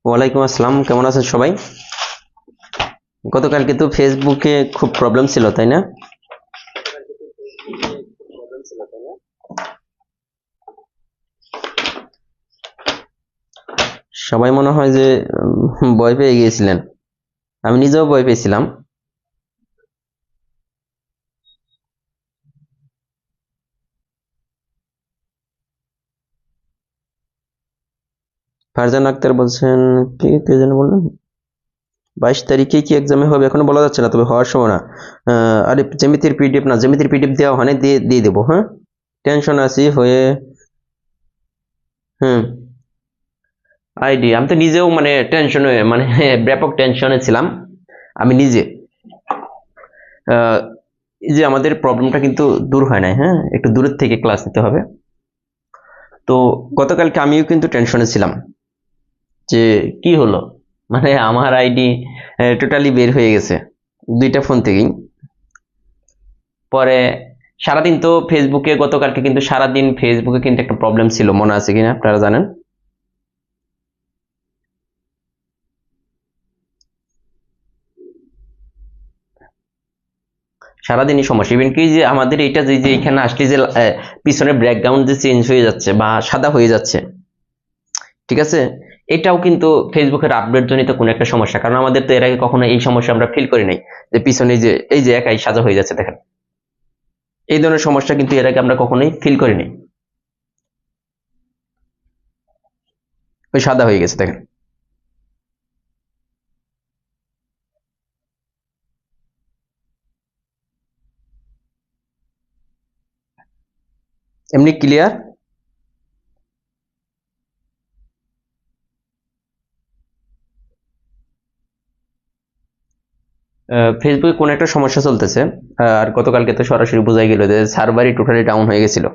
ওয়ালাইকুম আসসালাম, কেমন আছেন সবাই? গতকালকে তো ফেসবুকে খুব প্রবলেম ছিল, তাই না? সবাই মনে হয় যে ভয় পেয়ে গিয়েছিলেন, আমি নিজেও ভয় পেয়েছিলাম। ফারজান আক্তার বলছেন, কে যেন বললেন 22 তারিখে কি এক্সামে হবে এখনো বলা যাচ্ছে না, তবে হওয়ার সময় না। আরে জ্যামিতির পিডিএফ না, জ্যামিতির পিডিএফ দেওয়া হয় না, দিয়ে দেবো। হ্যাঁ, টেনশন আছি হয়ে। হুম, আইডি আমি তো নিজেও মানে টেনশনে, মানে ব্যাপক টেনশনে ছিলাম আমি নিজে। এই যে আমাদের প্রবলেমটা কিন্তু দূর হয় নাই, হ্যাঁ, একটু দূরের থেকে ক্লাস নিতে হবে। তো গতকালকে আমিও কিন্তু টেনশনে ছিলাম যে কি হলো, মানে আমার আইডি টোটালি বের হয়ে গেছে দুইটা ফোন থেকেই। পরে সারাদিন তো ফেসবুকে, গতকালকে কিন্তু সারাদিন ফেসবুকে কিন্তু একটা প্রবলেম ছিল, মনে আছে কিনা আপনারা জানেন? সারাদিনই সমস্যা। ইভেন কি যে আমাদের এটা যে এখানে আসলে যে পিছনের ব্যাকগ্রাউন্ড যে চেঞ্জ হয়ে যাচ্ছে বা সাদা হয়ে যাচ্ছে, ঠিক আছে, এটাও কিন্তু ফেসবুকের আপডেট জনিত কোনো একটা সমস্যা। কারণ আমাদের তো এর আগে কখনো এই সমস্যা আমরা ফিল করি নাই, যে পিছনে যে এই যে একাই সাদা হয়ে যাচ্ছে, দেখেন এই ধরনের সমস্যা কিন্তু এর আগে আমরা কখনোই ফিল করিনি। ওই সাদা হয়ে গেছে দেখেন। এমনি ক্লিয়ার। ফেসবুকে কোন একটা সমস্যা চলতেছে। আর গতকালকে তো সরাসরি বোঝাই গেল যে সার্ভারই টোটালি ডাউন হয়ে গেছিল।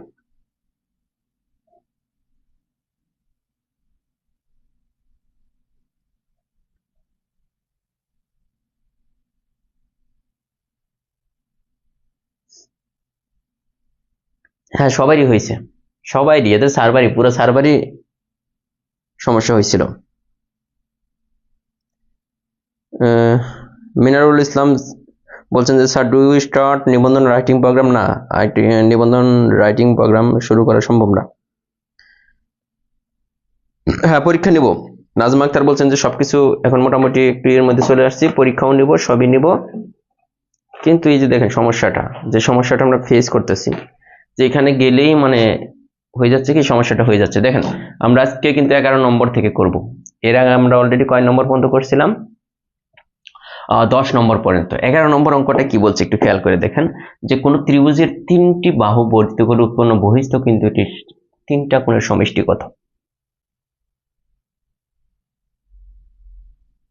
হ্যাঁ, সবারই হয়েছে, সবারই, এদের সার্ভারই, পুরো সার্ভারই সমস্যা হয়েছিল। মিনারুল ইসলাম বলছেন যে স্যার, ডু ইউ স্টার্ট নিবন্ধন রাইটিং প্রোগ্রাম? না, নিবন্ধন রাইটিং প্রোগ্রাম শুরু করা সম্ভব না। হ্যাঁ, পরীক্ষা নিব। নাজমা আক্তার বলছেন যে সবকিছু এখন মোটামুটি ক্লিয়ার মধ্যে চলে আসছি, পরীক্ষাও নিব, সবই নিব। কিন্তু এই যে দেখেন সমস্যাটা আমরা ফেস করতেছি, যে এখানে গেলেই মানে হয়ে যাচ্ছে কি, সমস্যাটা হয়ে যাচ্ছে। দেখেন আমরা আজকে কিন্তু 11 নম্বর থেকে করব। এর আগে আমরা অলরেডি কয় নম্বর পর্যন্ত করছিলাম? 10 নম্বর পর্যন্ত। 11 নম্বর অঙ্কটা কি বলছে একটু খেয়াল করে দেখেন, যে কোন ত্রিভুজের 3টি বাহু বর্ধিত করে উৎপন্ন বহিস্থ কিন্তু এটি 3টা কোণের সমষ্টি কত?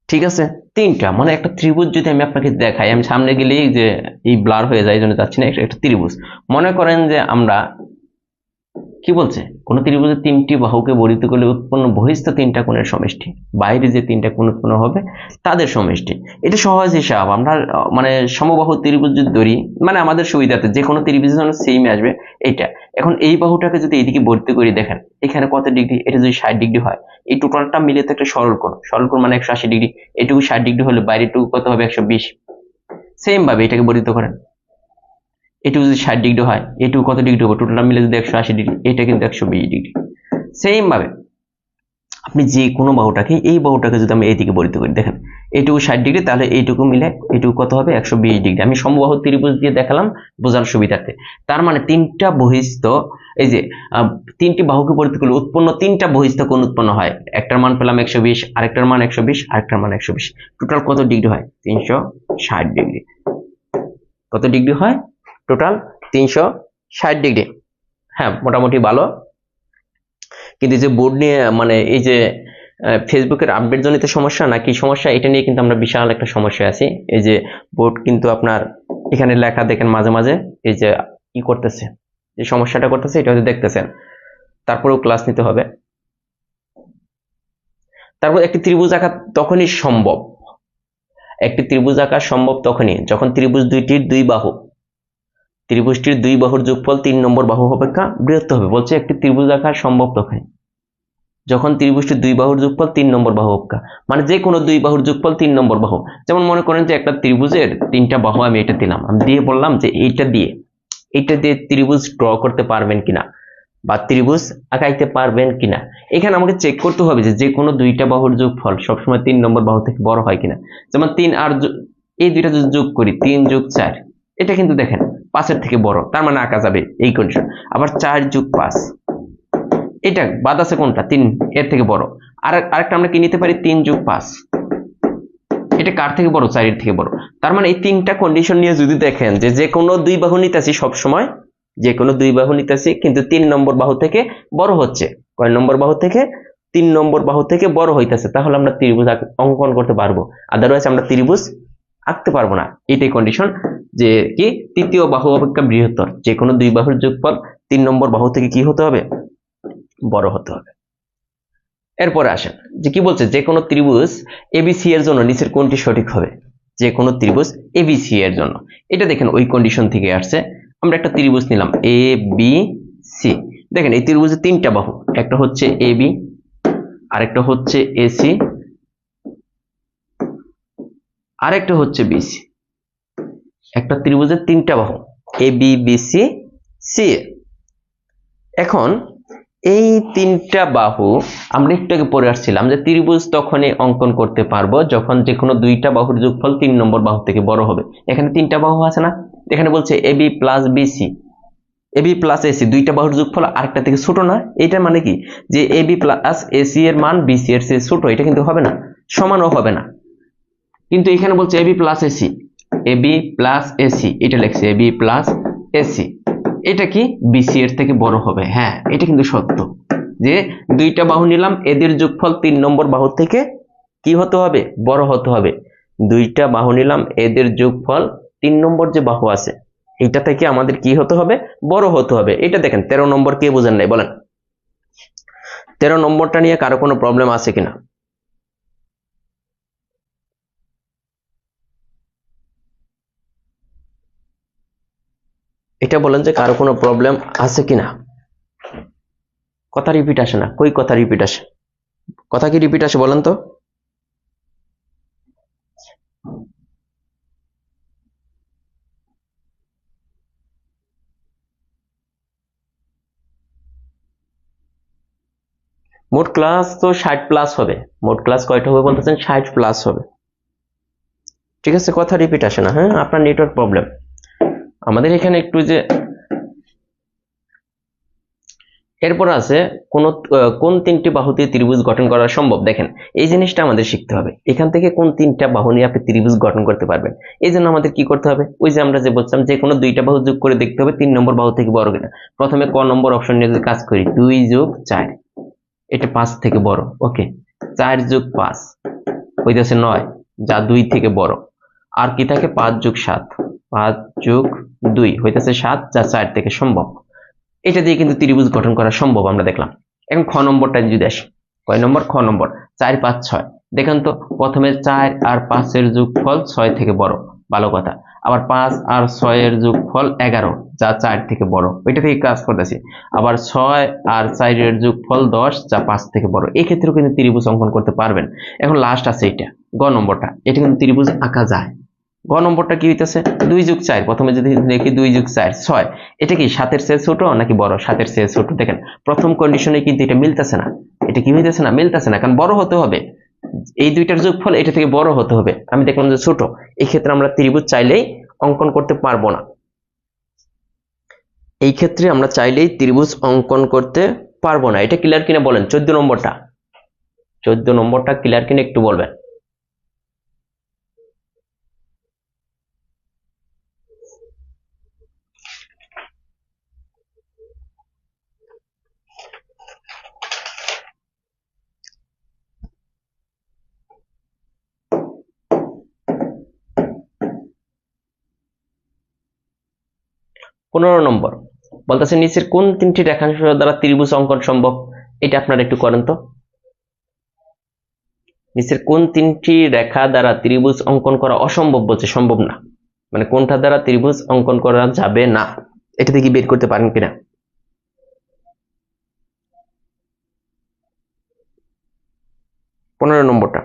ঠিক আছে, 3টা, মানে একটা ত্রিভুজ যদি আমি আপনাকে দেখাই, আমি সামনে গেলেই যে এই ব্লার হয়ে যায়, এই জন্য যাচ্ছি না। একটা ত্রিভুজ মনে করেন যে আমরা কি বলছে, কোন ত্রিভুজের 3টি বাহুকে বর্ধিত করলে উৎপন্ন বহিস্থ 3টা কোণের সমষ্টি, বাইরে যে 3টা কোণ উৎপন্ন হবে তাদের সমষ্টি। এটা সহজ হিসাব। আমরা মানে সমবাহু ত্রিভুজ যদি ধরি, মানে আমাদের সুবিধাতে যে কোনো ত্রিভুজের জন্য সেম আসবে এটা। এখন এই বাহুটাকে যদি এইদিকে বর্ধিত করি, দেখেন এখানে কত ডিগ্রি, এটা যদি 60 ডিগ্রি হয়, এই টোটালটা মিলে তো একটা সরলকোণ। সরলকোণ মানে 180 ডিগ্রি। এটুকু 60 ডিগ্রি হলে বাইরেটুকু কত হবে? 120। সেম ভাবে এটাকে বর্ধিত করেন, এটুকু যদি 60 ডিগ্রি হয়, এটুকু কত ডিগ্রি হবে? টোটালটা মিলে যদি 180 ডিগ্রি, এটা কিন্তু 120 ডিগ্রি। সেম ভাবে আপনি যে কোনো বাহুটাকে, এই বাহুটাকে যদি আমি এইদিকে বর্ধিত করি, দেখেন এইটুকু 60 ডিগ্রি, তাহলে এইটুকু মিলে এইটুকু কত হবে? 120 ডিগ্রি। আমি সমবাহু ত্রিভুজ দিয়ে দেখালাম বোঝার সুবিধার্থে। তার মানে 3টা বহিস্থ, এই যে 3টি বাহুকে বর্ধিত করলে উৎপন্ন 3টা বহিস্থ কোণ উৎপন্ন হয়। একটার মান পেলাম 120, আরেকটার মান 120, আরেকটার মান 120। টোটাল কত ডিগ্রি হয়? 360 ডিগ্রি। কত ডিগ্রি হয়? Total 360 degree. হ্যাঁ, মোটামুটি ভালো। কিন্তু যে বোর্ড নিয়ে মানে এই যে ফেসবুকের আপডেট জনিত সমস্যা নাকি সমস্যা, এটা নিয়ে কিন্তু আমরা বিশাল একটা সমস্যা আছি। এই যে বোর্ড কিন্তু আপনার এখানে লেখা দেখেন মাঝে মাঝে, এই যে কি করতেছে, যে সমস্যাটা করতেছে এটা হয়তো দেখতেছেন, তারপরেও ক্লাস নিতে হবে। তারপর একটি ত্রিভুজ আঁকা তখনই সম্ভব, একটি ত্রিভুজ আঁকা সম্ভব তখনই যখন ত্রিভুজ দুইটির দুই বাহু, ত্রিভুজটির দুই বাহুর যোগফল 3 নম্বর বাহু অপেক্ষা বৃহত্তর হবে। বলছে একটি ত্রিভুজ আঁকা সম্ভব তখনই যখন ত্রিভুজটির দুই বাহুর যোগফল 3 নম্বর বাহু অপেক্ষা, মানে যে কোনো দুই বাহুর যোগফল 3 নম্বর বাহু। যেমন মনে করেন যে একটা ত্রিভুজের 3টা বাহু আমি এটা দিলাম, আমি দিয়ে বললাম যে এইটা দিয়ে ত্রিভুজ ড্র করতে পারবেন কিনা বা ত্রিভুজ আঁকাইতে পারবেন কিনা। এখানে আমাকে চেক করতে হবে যে কোনো দুইটা বাহুর যোগফল সবসময় 3 নম্বর বাহু থেকে বড় হয় কিনা। যেমন 3 আর এই দুইটা যদি যোগ করি, 3 যোগ 4, এটা কিন্তু দেখেন 5-এর থেকে বড়, তার মানে আঁকা যাবে এই কন্ডিশন। আবার 4 যোগ 5, এটা বাদ আছে কোনটা? 3 এর থেকে বড়। আরেকটা আমরা কি নিতে পারি? 3 যোগ 5, এটা কার থেকে বড়? 4 এর থেকে বড়। তার মানে এই 3টা কন্ডিশন নিয়ে যদি দেখেন যে কোনো দুই বাহু নিতেছি, সবসময় যে কোনো দুই বাহু নিতেছি কিন্তু 3 নম্বর বাহু থেকে বড় হচ্ছে। কয় নম্বর বাহু থেকে? 3 নম্বর বাহু থেকে বড় হইতেছে, তাহলে আমরা ত্রিভুজ অঙ্কন করতে পারবো। আদারওয়াইজ আমরা ত্রিভুজ আঁকতে পারবো না। এটাই কন্ডিশন, যে কি তৃতীয় বাহু অপেক্ষা বৃহত্তর। যে কোনো দুই বাহুর যোগফল 3 নম্বর বাহু থেকে কি হতে হবে? বড় হতে হবে। এরপরে আসেন যে কি বলছে, যে কোনো ত্রিভুজ এবিসি এর জন্য নিচের কোনটি সঠিক হবে? যে কোনো ত্রিভুজ এবিসি এর জন্য, এটা দেখেন ওই কন্ডিশন থেকে আসছে। আমরা একটা ত্রিভুজ নিলাম এ বি সি। দেখেন এই ত্রিভুজের 3টা বাহু, একটা হচ্ছে এ বি, আরেকটা হচ্ছে এসি, আরেকটা হচ্ছে বিসি। একটা ত্রিভুজের 3টা বাহু A B B C C. এখন এই 3টা বাহু আমরা একটু আগে পড়ে আসছিলাম যে ত্রিভুজ তখনই অঙ্কন করতে পারবো যখন যে কোনো দুইটা বাহুর যোগফল 3 নম্বর বাহু থেকে বড় হবে। এখানে 3টা বাহু আছে না? এখানে বলছে AB plus BC, AB plus AC, দুইটা বাহুর যোগফল আরেকটা থেকে ছোট না। এটা মানে কি, যে এবি প্লাস এসি এর মান বিসি এর চেয়ে ছোট, এটা কিন্তু হবে না, সমানও হবে না। কিন্তু এখানে বলছে AB plus AC, AB plus AC, এটা লিখছে এবি প্লাস এসি, এটা কি বিসি এর থেকে বড় হবে। হ্যাঁ, এটা কিন্তু সত্য, যে দুইটা বাহু নিলাম, এদের যোগফল 3 নম্বর বাহু থেকে কি হতে হবে? বড় হতে হবে। দুইটা বাহু নিলাম, এদের যোগফল 3 নম্বর যে বাহু আছে এটা থেকে আমাদের কি হতে হবে? বড় হতে হবে। এটা দেখেন 13 নম্বর কে বোঝেন নাই বলেন? 13 নম্বরটা নিয়ে কারো কোনো প্রবলেম আছে কিনা? এটা বলেন যে কারো কোনো প্রবলেম আছে কিনা। কথা রিপিট আসে না, কই কথা রিপিট আসে? কথা কি রিপিট আসে বলেন তো? মোট ক্লাস তো 60+ হবে। মোট ক্লাস কয়টা হবে বলতেছেন? 60+ হবে। ঠিক আছে, কথা রিপিট আসে না। হ্যাঁ, আপনার নেটওয়ার্ক প্রবলেম। আমাদের এখানে একটু যে এরপর আছে কোন তিনটি বাহু দিয়ে ত্রিভুজ গঠন করা সম্ভব। দেখেন, এই জিনিসটা আমাদের শিখতে হবে। এখান থেকে কোন তিনটা বাহু নিয়ে আপনি ত্রিভুজ গঠন করতে পারবেন, এই জন্য আমাদের কি করতে হবে? ওই যে আমরা যে বলছিলাম, যে কোনো দুইটা বাহু যোগ করে দেখতে হবে 3 নম্বর বাহু থেকে বড় কিনা। প্রথমে ক নম্বর অপশন নিয়ে যদি কাজ করি, 2 যোগ 4, এটা 5 থেকে বড়। ওকে, 4 যোগ 5 হইতেছে 9, যা 2 থেকে বড়। আর কি থাকে? 5 যোগ 7, 5 যোগ 2 হইতেছে 7, যা 4 থেকে সম্ভব। এটা দিয়ে কিন্তু ত্রিভুজ গঠন করা সম্ভব আমরা দেখলাম। এখন খ নম্বরটা যদি আসি, কয় নম্বর? খ নম্বর। 4, 5, 6। দেখেন তো, প্রথমে 4 আর 5 এর যোগফল 6 থেকে বড়, ভালো কথা। আবার 5 আর 6 এর যোগফল 11, যা 4 থেকে বড়, ওইটা থেকে কাজ করতেছি। আবার 6 আর 4 এর যোগফল 10, যা 5 থেকে বড়। এই ক্ষেত্রেও কিন্তু ত্রিভুজ অঙ্কন করতে পারবেন। এখন লাস্ট আছে এটা, গ নম্বরটা। এটা কিন্তু ত্রিভুজ আঁকা যায়। গ নম্বরটা কি হইতেছে? 2 যোগ 4, প্রথমে যদি দেখি 2 যোগ 4 6, এটা কি 7-এর চেয়ে ছোট নাকি বড়? 7-এর চেয়ে ছোট। দেখেন, প্রথম কন্ডিশনে কিন্তু এটা মিলতেছে না। এটা কি হইতেছে না? মিলতেছে না, কারণ বড় হতে হবে। এই দুইটার যোগফল এটা থেকে বড় হতে হবে। আমি দেখলাম যে ছোট। এই ক্ষেত্রে আমরা ত্রিভুজ চাইলেই অঙ্কন করতে পারবো না। এই ক্ষেত্রে আমরা চাইলেই ত্রিভুজ অঙ্কন করতে পারবো না। এটা ক্লিয়ার কিনা বলেন? 14 নম্বরটা, 14 নম্বরটা ক্লিয়ার কিনা একটু বলবেন। 15 নম্বর বলতেছে, নিচের কোন তিনটি রেখাংশ দ্বারা ত্রিভুজ অঙ্কন সম্ভব? এটা আপনারা একটু করেন তো। নিচের কোন তিনটি রেখা দ্বারা ত্রিভুজ অঙ্কন করা অসম্ভব বলছে? সম্ভব না, মানে কোনটা দ্বারা ত্রিভুজ অঙ্কন করা যাবে না, এটা থেকে বের করতে পারেন কিনা। 15 নম্বরটা।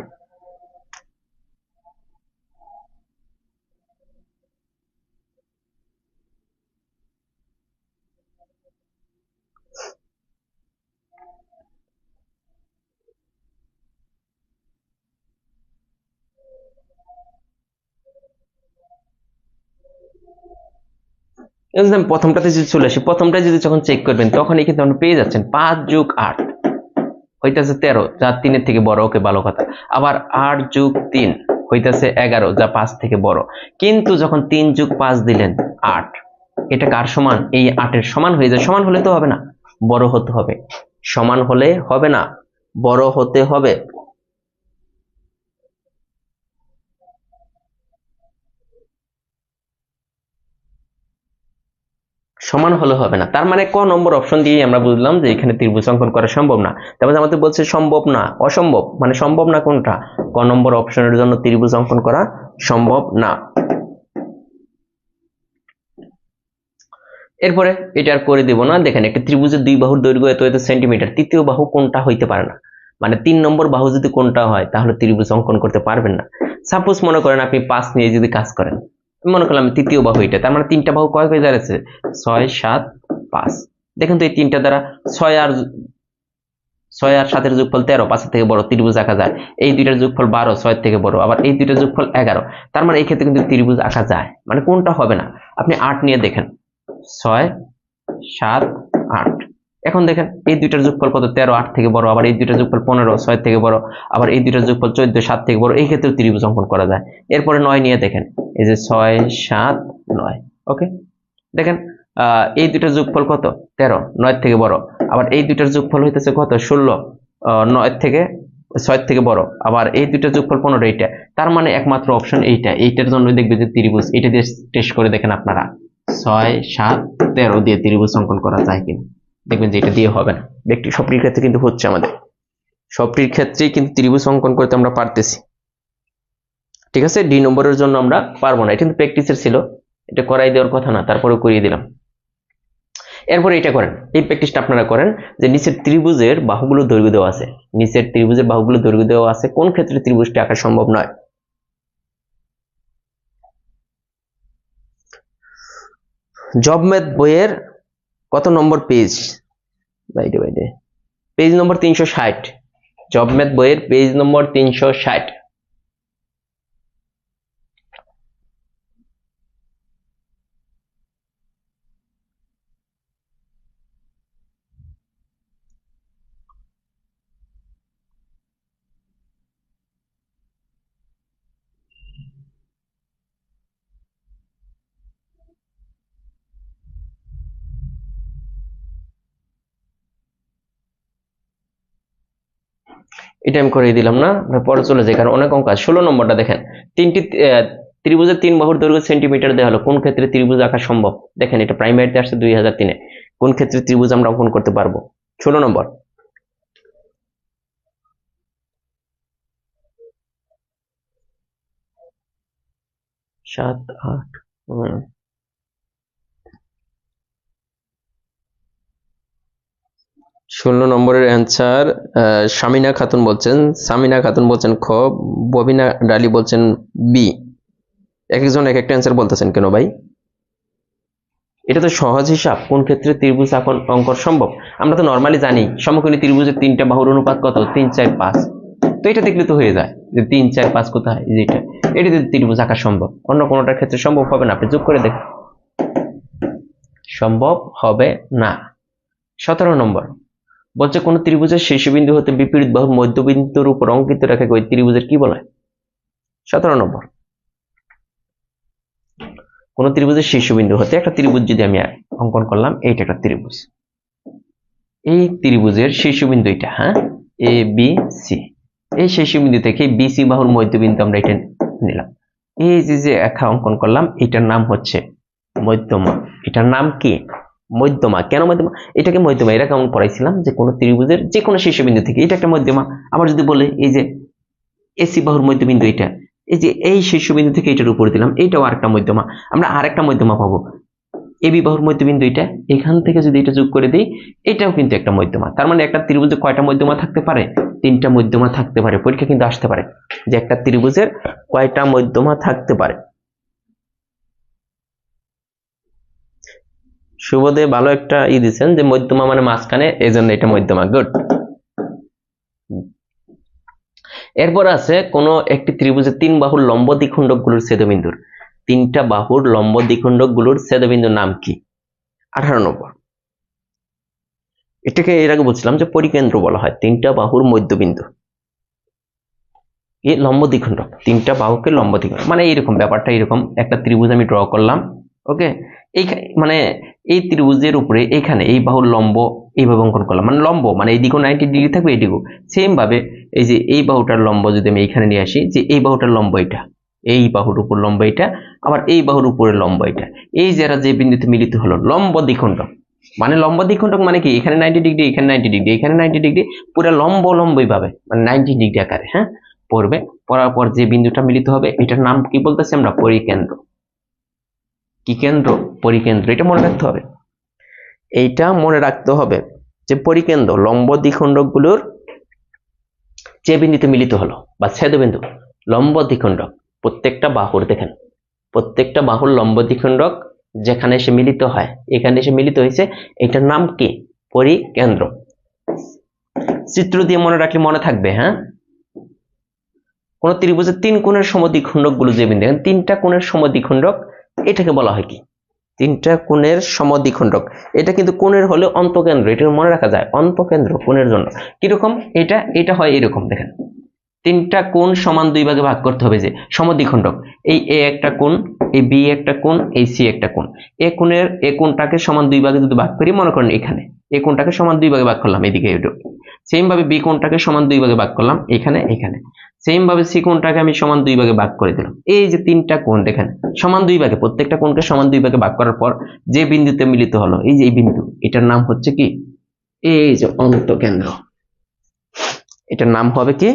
প্রথমটাতে যদি চলে আসি, প্রথমটা যদি যখন চেক করবেন তখনই কিন্তু আপনি পেয়ে যাচ্ছেন 5 যোগ 8 হইতেছে 13, যা 3-এর থেকে বড়। ওকে, ভালো কথা। আবার 8 যোগ 3 হইতেছে 11, যা 5 থেকে বড়। কিন্তু যখন 3 যোগ 5 দিলেন 8, এটা কার সমান? এই 8-এর সমান হয়ে যায়। সমান হলে তো হবে না, বড় হতে হবে। সমান হলে হবে না, বড় হতে হবে। সমান হলে হবে না, তার মানে ক নম্বর অপশন দিয়ে আমরা বুঝলাম যে এখানে ত্রিভুজ অঙ্কন করা সম্ভব না। তারপরে আমাদের বলছে সম্ভব না, অসম্ভব, মানে সম্ভব না কোনটা? ক নম্বর অপশনের জন্য ত্রিভুজ অঙ্কন করা সম্ভব না। এরপরে এটা আর করে দেব না। দেখেন, একটা ত্রিভুজের দুই বাহুর দৈর্ঘ্য এত এত সেন্টিমিটার, তৃতীয় বাহু কোনটা হইতে পারে না। মানে 3 নম্বর বাহু যদি কোনটা হয়, তাহলে ত্রিভুজ অঙ্কন করতে পারবেন না। সাপোজ মনে করেন আপনি 5 নিয়ে যদি কাজ করেন, মনে করলাম তৃতীয় বাহু এটা, তার মানে তিনটা বাহু কয় হয়ে দাঁড়াচ্ছে? 6, 7, 5। দেখেন তো, এই তিনটা দ্বারা 6 আর 7-এর যোগফল 13, 5-এর থেকে বড়, ত্রিভুজ আঁকা যায়। এই দুইটার যোগফল 12, 6-এর থেকে বড়। আবার এই দুইটার যোগফল 11, তার মানে এই ক্ষেত্রে কিন্তু ত্রিভুজ আঁকা যায়। মানে কোনটা হবে না? আপনি 8 নিয়ে দেখেন, 6, 7, 8। এখন দেখেন এই দুইটার যোগফল কত? 13, 8 থেকে বড়। আবার এই দুইটার যোগফল 15, 6 থেকে বড়। আবার এই দুইটার যোগফল 14, 7 থেকে বড়। এই ক্ষেত্রেও ত্রিভুজ অঙ্কন করা যায়। এরপরে 9 নিয়ে দেখেন, এই যে 6, 7, 9। ওকে, দেখেন এই দুইটার যোগফল কত? 13, 9 থেকে বড়। আবার এই দুইটার যোগফল হইতেছে কত? 16, 9 থেকে 6 থেকে বড়। আবার এই দুইটার যোগফল 15, এইটা। তার মানে একমাত্র অপশন এইটা, এইটার জন্য দেখবে যে ত্রিভুজ। এটা দিয়ে টেস্ট করে দেখেন আপনারা, 6, 7, 13 দিয়ে ত্রিভুজ অঙ্কন করা যায় কিনা। দেখবেন যে এটা দিয়ে হবে না। ব্যক্তি সবটির ক্ষেত্রে কিন্তু হচ্ছে, আমাদের সবটির ক্ষেত্রেই কিন্তু ত্রিভুজ অঙ্কন করতে আমরা পারতেছি। ঠিক আছে, ডি নম্বরের জন্য আমরা পারবো না। এটা কিন্তু প্র্যাকটিসের ছিল, এটা করাই দেওয়ার কথা না, তারপরে করিয়ে দিলাম। এরপরে এটা করেন, এই প্র্যাকটিসটা আপনারা করেন, যে নিচের ত্রিভুজের বাহুগুলো দৈর্ঘ্য দেওয়া আছে। নিচের ত্রিভুজের বাহুগুলো দৈর্ঘ্য দেওয়া আছে, কোন ক্ষেত্রে ত্রিভুজটি আঁকা সম্ভব নয়? জব ম্যাথ বইয়ের কত নম্বর পেজ? বাইরে বাইরে পেজ নম্বর 360, জব ম্যাথ বইয়ের পেজ নম্বর 360। এটা আমি করে দিলাম না, পরে চলে যাই কারণ অনেক অঙ্ক আছে। 16 নম্বরটা দেখেন, তিনটি ত্রিভুজের 3 বাহুর দৈর্ঘ্য সেন্টিমিটার দেওয়া হলো, কোন ক্ষেত্রে ত্রিভুজ আঁকা সম্ভব? দেখেন এটা প্রাইমারিতে আসছে 2003-এ, কোন ক্ষেত্রে ত্রিভুজ আমরা অঙ্কন করতে পারবো? 16 নম্বর। সাত আট 16 নম্বরের অ্যান্সার সামিনা খাতুন বলছেন খ, ববিনা ডালি বলছেন বি। এক একজন এক একটা অ্যান্সার বলতেছেন কেন ভাই? এটা তো সহজ হিসাব, কোন ক্ষেত্রে ত্রিভুজ অঙ্কন সম্ভব। আমরা তো নর্মালি জানি সমকোণী ত্রিভুজের 3টা বাহুর অনুপাত কত? 3 4 5। তো এটা দেখলে তো হয়ে যায় যে 3 4 5 কোথায়, যেটা এটাতে ত্রিভুজ আঁকা সম্ভব। অন্য কোনোটার ক্ষেত্রে সম্ভব হবে না, আপনি যোগ করে দেখেন, সম্ভব হবে না। 17 নম্বর বলছে কোন ত্রিভুজের শীর্ষবিন্দু হতে বিপরীত বাহুর মধ্যবিন্দুর উপর অঙ্কিত রেখাকে ওই ত্রিভুজের কি বলা হয়? 17 নম্বর, কোন ত্রিভুজের শীর্ষবিন্দু হতে একটা ত্রিভুজ যদি আমি অঙ্কন করলাম, এইটা একটা ত্রিভুজ, এই ত্রিভুজের শীর্ষবিন্দু এটা, হ্যাঁ, এ বি সি, এই শীর্ষবিন্দু থেকে বিসি বাহুর মধ্যবিন্দু আমরা এটা নিলাম, এই যে রেখা অঙ্কন করলাম, এটার নাম হচ্ছে মধ্যমা। এটার নাম কি? মধ্যমা। কেন মধ্যমা? এটাকে মধ্যমা এরা কেমন পড়াইছিলাম যে কোন ত্রিভুজের যে কোনো শীর্ষবিন্দু থেকে এটা একটা মধ্যমা। আবার যদি বলে এই যে এসি বাহুর মধ্যবিন্দু এটা, এই যে এই শীর্ষবিন্দু থেকে এটার উপর দিলাম, এইটাও আরেকটা মধ্যমা। আমরা আরেকটা মধ্যমা পাবো, এবি বাহুর মধ্যবিন্দু এটা, এখান থেকে যদি এটা যোগ করে দিই, এটাও কিন্তু একটা মধ্যমা। তার মানে একটা ত্রিভুজে কয়টা মধ্যমা থাকতে পারে? 3টা মধ্যমা থাকতে পারে। পরীক্ষা কিন্তু আসতে পারে যে একটা ত্রিভুজের কয়টা মধ্যমা থাকতে পারে। শুভদে ভালো একটা দিচ্ছেন যে মধ্যমা মানে মাঝখানে, এই জন্য এটা মধ্যমা। গুড। এরপর আছে কোন একটি ত্রিভুজের 3 বাহুর লম্ব দ্বিখণ্ডক গুলোর ছেদবিন্দুর, 3টা বাহুর লম্ব দ্বিখণ্ডক গুলোর ছেদবিন্দুর নাম কি? 18 নম্বর, এটাকে এর আগে বলছিলাম যে পরিকেন্দ্র বলা হয়, 3টা বাহুর মধ্যবিন্দু এই লম্ব দ্বিখণ্ডক, 3টা বাহুকে লম্ব দ্বিখণ্ডক মানে এইরকম ব্যাপারটা। এরকম একটা ত্রিভুজ আমি ড্র করলাম, ওকে, এই মানে এই ত্রিভুজের উপরে এখানে এই বাহুর লম্ব এইভাবে অঙ্কন করলাম, মানে লম্ব মানে এইদিকেও 90 ডিগ্রি থাকবে, এইদিকেও সেম ভাবে। এই যে এই বাহুটার লম্ব যদি আমি এখানে নিয়ে আসি, যে এই বাহুটার লম্ব এটা, এই বাহুর উপর লম্ব এটা, আবার এই বাহুর উপরে লম্ব এটা, এই যারা যে বিন্দুতে মিলিত হলো লম্ব দ্বিখণ্ডক। মানে লম্ব দ্বিখণ্ডক মানে কি? এখানে 90 ডিগ্রি, এখানে 90 ডিগ্রি, এখানে 90 ডিগ্রি, পুরো লম্বই ভাবে মানে 90 ডিগ্রি আকারে, হ্যাঁ, পড়বে। পড়ার পর যে বিন্দুটা মিলিত হবে এটার নাম কি বলতেছি আমরা? পরিকেন্দ্র। কি কেন্দ্র? পরিকেন্দ্র। এটা মনে রাখতে হবে, এইটা মনে রাখতে হবে যে পরিকেন্দ্র লম্ব দ্বিখণ্ডক গুলোর যে বিন্দুতে মিলিত হলো বা ছেদবিন্দু, লম্ব দ্বিখণ্ডক প্রত্যেকটা বাহুর, দেখেন প্রত্যেকটা বাহুর লম্ব দ্বিখণ্ডক যেখানে এসে মিলিত হয়, এখানে এসে মিলিত হয়েছে, এটার নাম কি? পরিকেন্দ্র। চিত্র দিয়ে মনে রাখলে মনে থাকবে, হ্যাঁ। কোন ত্রিভুজের 3 কোণের সমদ্বিখণ্ডক গুলো যে বিন্দু, 3টা কোণের সমদ্বিখণ্ডক, এটাকে বলা হয় কি? 3টা কোণের সমদ্বিখণ্ডক। এটা কিন্তু কোণের হলে অন্তকেন্দ্র, এটা মনে রাখা যায়, অন্তকেন্দ্র কোণের জন্য। কিরকম? এটা হয় এরকম, দেখেন 3টা কোণ সমান 2 ভাগে ভাগ করতে হবে, যে সমদ্বিখণ্ডক, এই এ একটা কোণ, এই বি একটা কোণ, এই সি একটা কোণ। এ কোণটাকে সমান 2 ভাগে যদি ভাগ করি, মনে করেন এখানে এ কোণটাকে সমান 2 ভাগে ভাগ করলাম, এদিকে সেম ভাবে বি কোণটাকে সমান 2 ভাগে ভাগ করলাম, এখানে সেম ভাবে সি কোণটাকে আমি সমান 2 ভাগে ভাগ করে দিলাম। এই যে 3টা কোণ দেখেন সমান 2 ভাগে, প্রত্যেকটা কোণকে সমান 2 ভাগে ভাগ করার পর যে বিন্দুতে মিলিত হলো, এই যে এই বিন্দু, এটার নাম হচ্ছে কি? এই যে অন্তকেন্দ্র। এটার নাম হবে কি?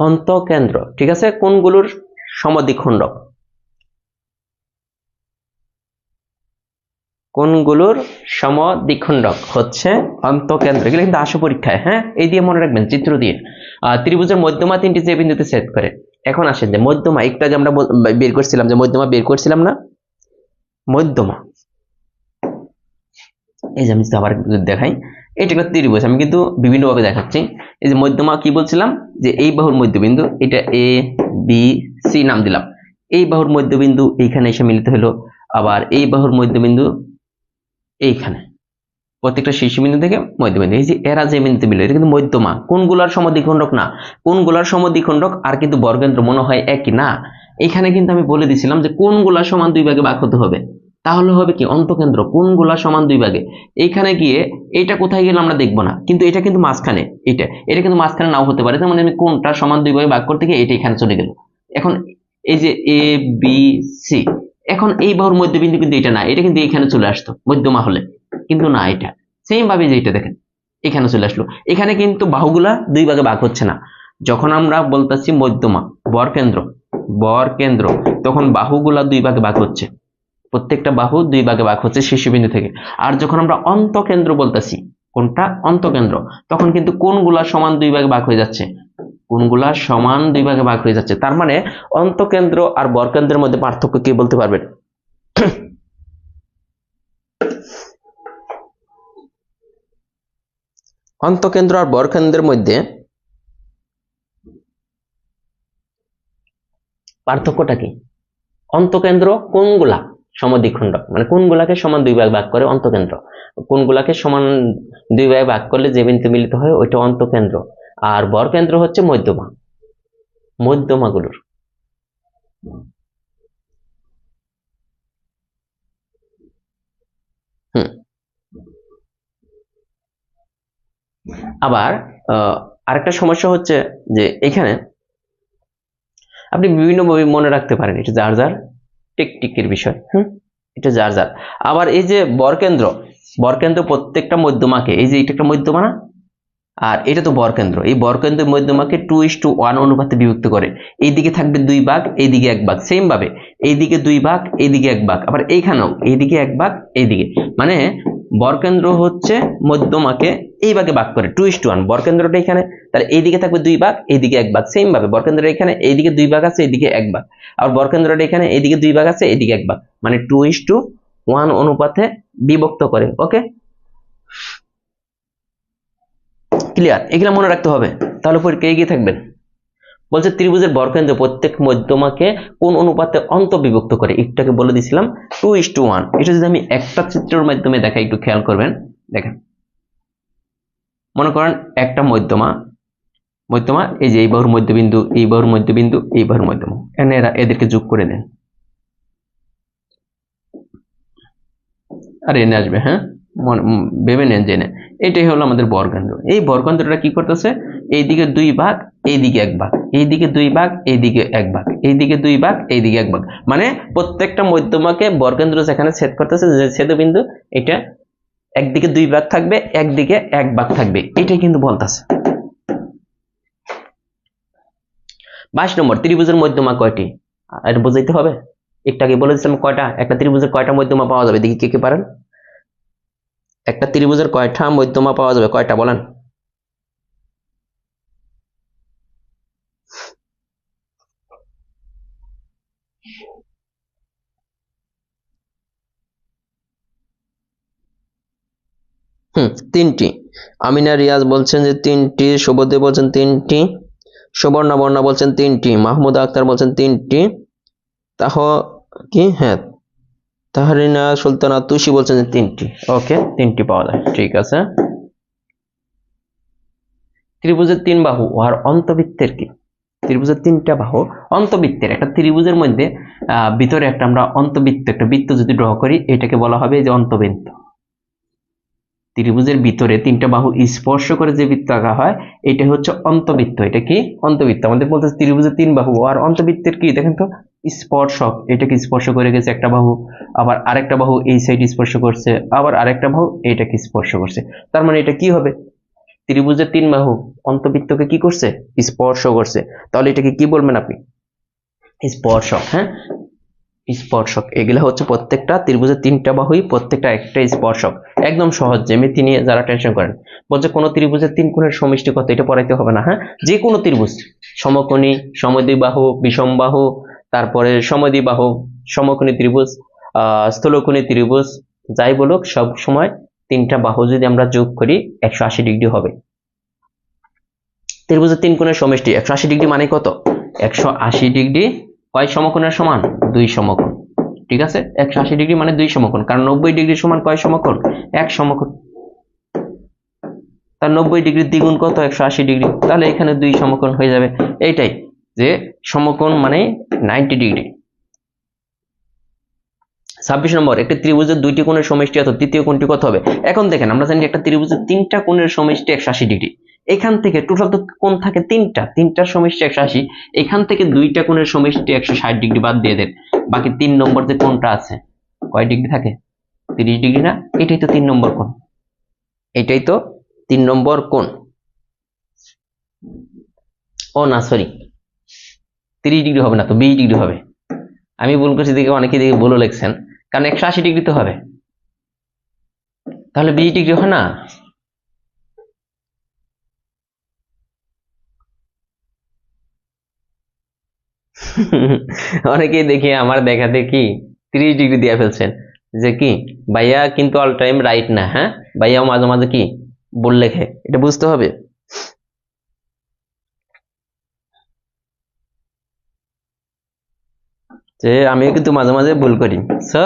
অন্তকেন্দ্র। ঠিক আছে, কোণগুলোর সমদ্বিখণ্ডক, কোণগুলোর সমদ্বিখণ্ডক হচ্ছে অন্তকেন্দ্র। এগুলো কিন্তু আসে পরীক্ষায়, হ্যাঁ, এই দিয়ে মনে রাখবেন চিত্র দিয়ে। ত্রিভুজের মধ্যমা 3টি যে বিন্দুতে ছেদ করে। এখন আসেন যে মধ্যমা, একটা যে আমরা বের করছিলাম, যে মধ্যমা বের করছিলাম না, মধ্যমা। এই যে আমি আবার দেখাই, এটা একটা ত্রিভুজ, আমি কিন্তু বিভিন্ন ভাবে দেখাচ্ছি। এই যে মধ্যমা কি বলছিলাম, যে এই বাহুর মধ্যবিন্দু, এটা এ বি সি নাম দিলাম, এই বাহুর মধ্যবিন্দু এইখানে এসে মিলিত হলো, আবার এই বাহুর মধ্যবিন্দু এইখানে, প্রত্যেকটা শীর্ষবিন্দু থেকে মধ্যবিন্দু, এই যে এরা যে বিন্দুতে মিলে, এটা কিন্তু মধ্যমা। কোনগুলার সমদ্বিখণ্ডক না, কোনগুলার সমদ্বিখণ্ডক আর কিন্তু বর্গেন্দ্র মনে হয় একই না। এখানে কিন্তু আমি বলে দিছিলাম যে কোনগুলা সমান দুই ভাগে ভাগ হতে হবে, তাহলে হবে কি অন্তকেন্দ্র। কোনগুলা সমান দুই ভাগে, এইখানে গিয়ে এটা কোথায় গেল আমরা দেখবো না, কিন্তু এটা কিন্তু মাঝখানে, এটা কিন্তু মাঝখানে নাও হতে পারে। তার মানে আমি কোনটা সমান দুই ভাগে ভাগ করতে গিয়ে এটা এখানে চলে গেল। এখন এই যে এ বি সি, এখন এই বাহুর মধ্যবিন্দু কিন্তু এটা না, এটা কিন্তু এখানে চলে আসতো মধ্যমা হলে, কিন্তু না, এটা সেম ভাবে যে এটা দেখেন এখানে চলে আসলো। এখানে কিন্তু বাহুগুলা দুই ভাগে ভাগ হচ্ছে না। যখন আমরা বলতেছি মধ্যমা বরকেন্দ্র, তখন বাহুগুলা দুই ভাগে ভাগ হচ্ছে, প্রত্যেকটা বাহু দুই ভাগে ভাগ হচ্ছে শীর্ষবিন্দু থেকে। আর যখন আমরা অন্তকেন্দ্র বলতেছি, কোনটা অন্তকেন্দ্র, তখন কিন্তু কোনগুলা সমান দুই ভাগে ভাগ হয়ে যাচ্ছে, কোনগুলা সমান দুই ভাগে ভাগ হয়ে যাচ্ছে। তার মানে অন্তকেন্দ্র আর বরকেন্দ্রের মধ্যে পার্থক্য কি বলতে পারবেন? অন্তকেন্দ্র আর বরকেন্দ্রের মধ্যে পার্থক্যটা কি? অন্তকেন্দ্র কোনগুলা সমদ্বিখণ্ডক, মানে কোনগুলাকে সমান দুই ভাগ ভাগ করে অন্তকেন্দ্র, কোনগুলাকে সমান দুই ভাগে ভাগ করলে যে বিন্দু মিলিত হয় ওইটা অন্তকেন্দ্র। আর বরকেন্দ্র হচ্ছে মধ্যমাগুলোর। আবার আরেকটা সমস্যা হচ্ছে যে এখানে আপনি বিভিন্নভাবে মনে রাখতে পারেন, এটা যার যার টেকটিকের বিষয়। এটা যার যার। আবার এই যে বরকেন্দ্র প্রত্যেকটা মধ্যমাকে, এই যে এটা একটা মধ্যমা না, আর এটা তো বরকেন্দ্র, এই বরকেন্দ্রের মধ্যমাকে 2:1 অনুপাতে বিভক্ত করে। এইদিকে থাকবে 2 ভাগ, এইদিকে 1 ভাগ, সেম ভাবে এইদিকে 2 ভাগ, এইদিকে 1 ভাগ, আবার এইখানেও এইদিকে 1 ভাগ, এইদিকে, মানে বরকেন্দ্র হচ্ছে মধ্যমাকে এই ভাগে ভাগ করে 2:1। বরকেন্দ্রটা এখানে, তাহলে এইদিকে থাকবে 2 ভাগ, এইদিকে 1 ভাগ, সেম ভাবে বরকেন্দ্র এখানে এইদিকে 2 ভাগ আছে, এইদিকে 1 ভাগ, আর বরকেন্দ্রটা এখানে এইদিকে 2 ভাগ আছে, এইদিকে 1 ভাগ, মানে 2:1 অনুপাতে বিভক্ত করে। ওকে, ক্লিয়ার? এগুলো মনে রাখতে হবে, তাহলে পরীক্ষায় এগিয়ে থাকবেন। বলছে ত্রিভুজের বর্গকেন্দ্র প্রত্যেক মধ্যমাকে কোন অনুপাতে অন্তর্বিভক্ত করে, একটাকে বলে দিছিলাম 2:1। এটা যদি আমি একটা চিত্রের মাধ্যমে দেখাই, একটু খেয়াল করবেন। দেখেন, মনে করেন একটা মধ্যমা, এই যে এই বাহুর মধ্যবিন্দু, এই বাহুর মধ্যবিন্দু, এই বাহুর মধ্যমা, এদেরকে যোগ করে দেন, আর এনে আসবে। হ্যাঁ, ভেবে নেন, জেনে এটাই হলো আমাদের বর্গকেন্দ্র। এই বর্গকেন্দ্রটা কি করতেছে, এইদিকে 2 ভাগ, এইদিকে 1 ভাগ, এইদিকে 2 ভাগ, এইদিকে 1 ভাগ, এইদিকে 2 ভাগ, এইদিকে 1 ভাগ, মানে প্রত্যেকটা মধ্যমাকে বর্গকেন্দ্র যেখানে ছেদ করতেছে, যে ছেদবিন্দু, এটা একদিকে 2 ভাগ থাকবে, একদিকে 1 ভাগ থাকবে, এটাই কিন্তু বলতেছে। 22 নম্বর, ত্রিভুজের মধ্যমা কয়টি? এটা বুঝাইতে হবে। একটু আগে বলে দিচ্ছিলাম কয়টা, একটা ত্রিভুজের কয়টা মধ্যমা পাওয়া যাবে, দেখি কে কে পারেন। একটা ত্রিভুজের কয়টা মধ্যমা পাওয়া যাবে, কয়টা বলেন? তিনটি। আমিনা রিয়াজ বলছেন যে 3টি, শুভদেব বলছেন 3টি, সুবর্ণা বর্ণা বলছেন 3টি, মাহমুদা আক্তার বলছেন 3টি, তাহ কি, হ্যাঁ, তাহরিনা সুলতানা তুষি বলছেন যে 3টি। ওকে, 3টি পাওয়া যায়, ঠিক আছে। ত্রিভুজের 3 বাহু আর অন্তবৃত্তের কি? ত্রিভুজের 3টা বাহু অন্তবৃত্তের, একটা ত্রিভুজের মধ্যে ভিতরে একটা আমরা অন্তবৃত্ত, একটা বৃত্ত যদি ড্র করি, এটাকে বলা হবে যে অন্তবৃত্ত। ত্রিভুজের ভিতরে 3টা বাহু স্পর্শ করে যে বৃত্ত আঁকা হয়, এটা হচ্ছে অন্তবৃত্ত। এটা কি? অন্তবৃত্ত। আমাদের বলতে ত্রিভুজের 3 বাহু আর অন্তবৃত্তের কি, দেখেন তো, স্পর্শক, এটাকে স্পর্শ করে গেছে একটা বাহু, আবার আরেকটা বাহু এই সাইড স্পর্শ করছে, আবার আরেকটা বাহু এটাকে স্পর্শ করছে। তার মানে এটা কি হবে, ত্রিভুজের 3 বাহু অন্তবৃত্তকে কি করছে, স্পর্শ করছে। তাহলে এটাকে কি বলবেন আপনি, স্পর্শক। হ্যাঁ, স্পর্শক। এগুলা হচ্ছে প্রত্যেকটা ত্রিভুজের 3টা বাহুই প্রত্যেকটা একটা স্পর্শক। একদম সহজ, জ্যামিতি নিয়ে যারা টেনশন করেন, বলছে কোন ত্রিভুজের 3 কোণের সমষ্টি কত, এটা পড়াইতে হবে না। হ্যাঁ, যে কোনো ত্রিভুজ, সমকোণী, সমদ্বিবাহু, বিষমবাহু, তারপরে সমদ্বিবাহু, সমকোণী ত্রিভুজ, স্থূলকোণী ত্রিভুজ যাই বলুক সব সময় তিনটা বাহু যদি আমরা যোগ করি 180 ডিগ্রি হবে। ত্রিভুজের তিন কোণের সমষ্টি 180 ডিগ্রি মানে কত? 180 ডিগ্রি কয় সমকোণের সমান? 2 সমকোণ। ঠিক আছে, 180 ডিগ্রি মানে 2 সমকোণ, কারণ 90 ডিগ্রি সমান কয় সমকোণ? 1 সমকোণ। তার 90 ডিগ্রি দ্বিগুণ কত? 180 ডিগ্রি। তাহলে এখানে 2 সমকোণ হয়ে যাবে। এইটাই যে সমকোণ মানে 90 ডিগ্রি। 26 নম্বর, একটি ত্রিভুজের দুইটি কোণের সমষ্টি এত, তৃতীয় কোণটি কত হবে? এখন দেখেন, আমরা জানি একটা ত্রিভুজের তিনটা কোণের সমষ্টি 180 ডিগ্রি। এখান থেকে টোটাল তো কোণ থাকে তিনটার সমষ্টি 180, এখান থেকে দুইটা কোণের সমষ্টি 160 ডিগ্রি বাদ দিয়ে দেন, বাকি 3 নম্বর যে কোণটা আছে কয় ডিগ্রি থাকে? 30 ডিগ্রি না? এটাই তো 3 নম্বর কোণ। এটাই তো 3 নম্বর কোণ। ও না, সরি, 30 ডিগ্রি হবে না তো, 20 ডিগ্রি হবে। আমি ভুল করছি দেখে অনেকে দিকে ভুলও লিখছেন, কারণ 180 ডিগ্রি তো হবে, তাহলে 20 ডিগ্রি হয় না? অনেকেই দেখি আমার দেখাতে কি 30 ডিগ্রি দিয়ে ফেলছেন, যে কি ভাইয়া কিন্তু অল টাইম রাইট না। হ্যাঁ, ভাইয়াও মাঝে মাঝে কি ভুল লেখে, এটা বুঝতে হবে। যে আমিও কিন্তু মাঝে মাঝে ভুল করি, সো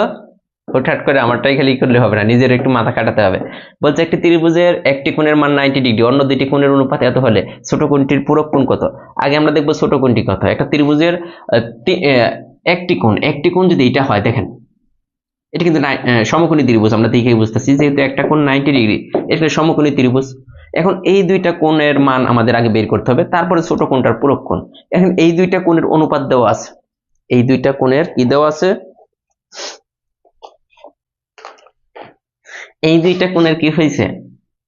হুটহাট করে আমারটাই খালি করলে হবে না, নিজের একটু মাথা কাটাতে হবে। বলছে একটি ত্রিভুজের একটি কোণের মান 90 ডিগ্রি, অন্য দুইটি কোণের অনুপাত এত হলে ছোট কোণটির পূরক কোণ কত? আগে আমরা দেখবো ছোট কোণটি কত। একটা ত্রিভুজের একটি কোণ যদি এটা হয়, দেখেন এটা কিন্তু সমকোণী ত্রিভুজ, আমরা দেখেই বুঝতেছি যেহেতু একটা কোণ 90 ডিগ্রি, এটা সমকোণী ত্রিভুজ। এখন এই দুইটা কোণের মান আমাদের আগে বের করতে হবে, তারপরে ছোট কোণটার পূরক কোণ। এখন এই দুইটা কোণের অনুপাত দেওয়া আছে, এই দুইটা কোণের কি দেওয়া আছে? এই দুইটা কোণের কি হয়েছে?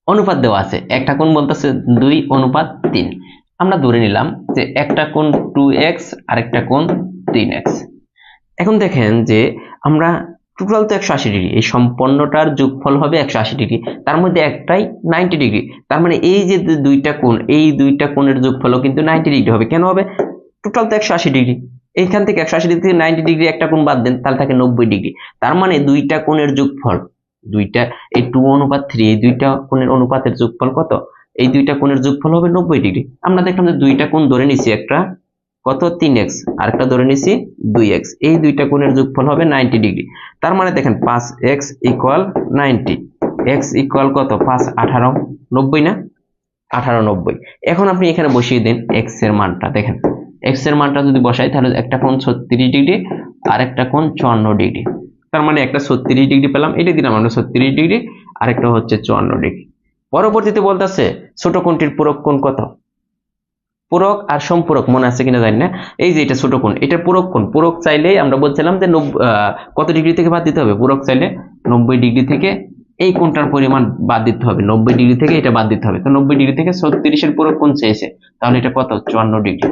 অনুপাত দেওয়া আছে। একটা কোণ বলতেছে 2:3। আমরা ধরে নিলাম যে একটা কোণ 2x আর একটা কোণ 3x। এখন দেখেন যে আমরা টোটাল তো 180 ডিগ্রি, এই সম্পূর্ণটার যোগফল হবে 180 ডিগ্রি, তার মধ্যে একটাই 90 ডিগ্রি। তার মানে এই যে দুইটা কোণ, এই দুইটা কোণের যোগফলও কিন্তু 90 ডিগ্রি হবে। কেন হবে? টোটাল তো 180 ডিগ্রি, এইখান থেকে 180 ডিগ্রি থেকে 90 ডিগ্রি একটা কোণ বাদ দেন, তাহলে থাকে 90 ডিগ্রি। তার মানে দুইটা কোণের যোগফল, দুইটা এই 2:3, এই দুইটা কোণের অনুপাতের যোগফল কত? এই দুইটা কোণের যোগফল হবে 90 ডিগ্রি। আমরা দেখলাম যে দুইটা কোণ ধরে নিছি, একটা কত 3x, আর একটা ধরে নিছি 2x, এই দুইটা কোণের যোগফল হবে 90 ডিগ্রি। তার মানে দেখেন 5x ইকুয়াল 90, x ইকুয়াল কত? 5 18 90 না? 18 90। এখন আপনি এখানে বসিয়ে দেন x এর মানটা। দেখেন x এর মানটা যদি বসাই, তাহলে একটা কোণ 36 ডিগ্রি আর একটা কোণ 54 ডিগ্রি। তার মানে একটা 36 ডিগ্রি পেলাম, এটা দিলাম আমরা 36 ডিগ্রি, আর একটা হচ্ছে 54 ডিগ্রি। পরবর্তীতে বলতেছে ছোট কোণটির পূরক কোণ কত? পূরক আর সম্পূরক মনে আছে কিনা জানি না। এই যে এটা ছোট কোণ, এটা পূরক কোণ। পূরক চাইলেই আমরা বলছিলাম যে কত ডিগ্রি থেকে বাদ দিতে হবে? পূরক চাইলে 90 ডিগ্রি থেকে এই কোণটার পরিমাণ বাদ দিতে হবে, 90 ডিগ্রি থেকে এটা বাদ দিতে হবে। তো 90 ডিগ্রি থেকে 36 এর পূরক কোণ চেয়েছে, তাহলে এটা কত? 54 ডিগ্রি।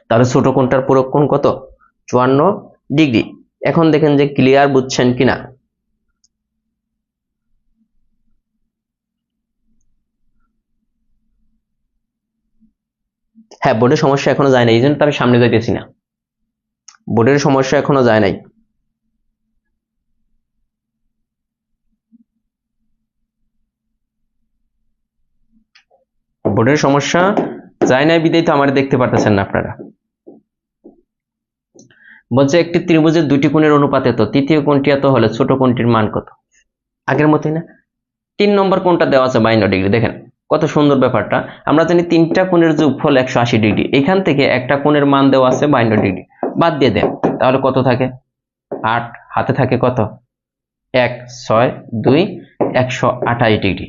তাহলে ছোট কোণটার পূরক কোণ কত? 54 ডিগ্রি। এখন দেখেন যে ক্লিয়ার বুঝছেন কিনা। হ্যাঁ, বোর্ডের সমস্যা এখনো যায় না, এই জন্য তো আমি সামনে যাইতেছি না। বোর্ডের সমস্যা এখনো যায় নাই। বোর্ডের সমস্যা যায় নাই বিদায় তো আমার দেখতে পারতেছেন না আপনারা। বলছে একটি ত্রিভুজের দুটি কোণের অনুপাত এত, তৃতীয় কোণটি এত হলে ছোট কোণটির মান কত? আগের মতই না? 3 নম্বর কোণটা দেওয়া আছে 52 ডিগ্রি। দেখেন কত সুন্দর ব্যাপারটা। আমরা জানি তিনটা কোণের যোগফল 180 ডিগ্রি, এখান থেকে একটা কোণের মান দেওয়া আছে 52 ডিগ্রি, বাদ দিয়ে দেন, তাহলে কত থাকে? 8, হাতে থাকে কত? 1 6 2 128 ডিগ্রি।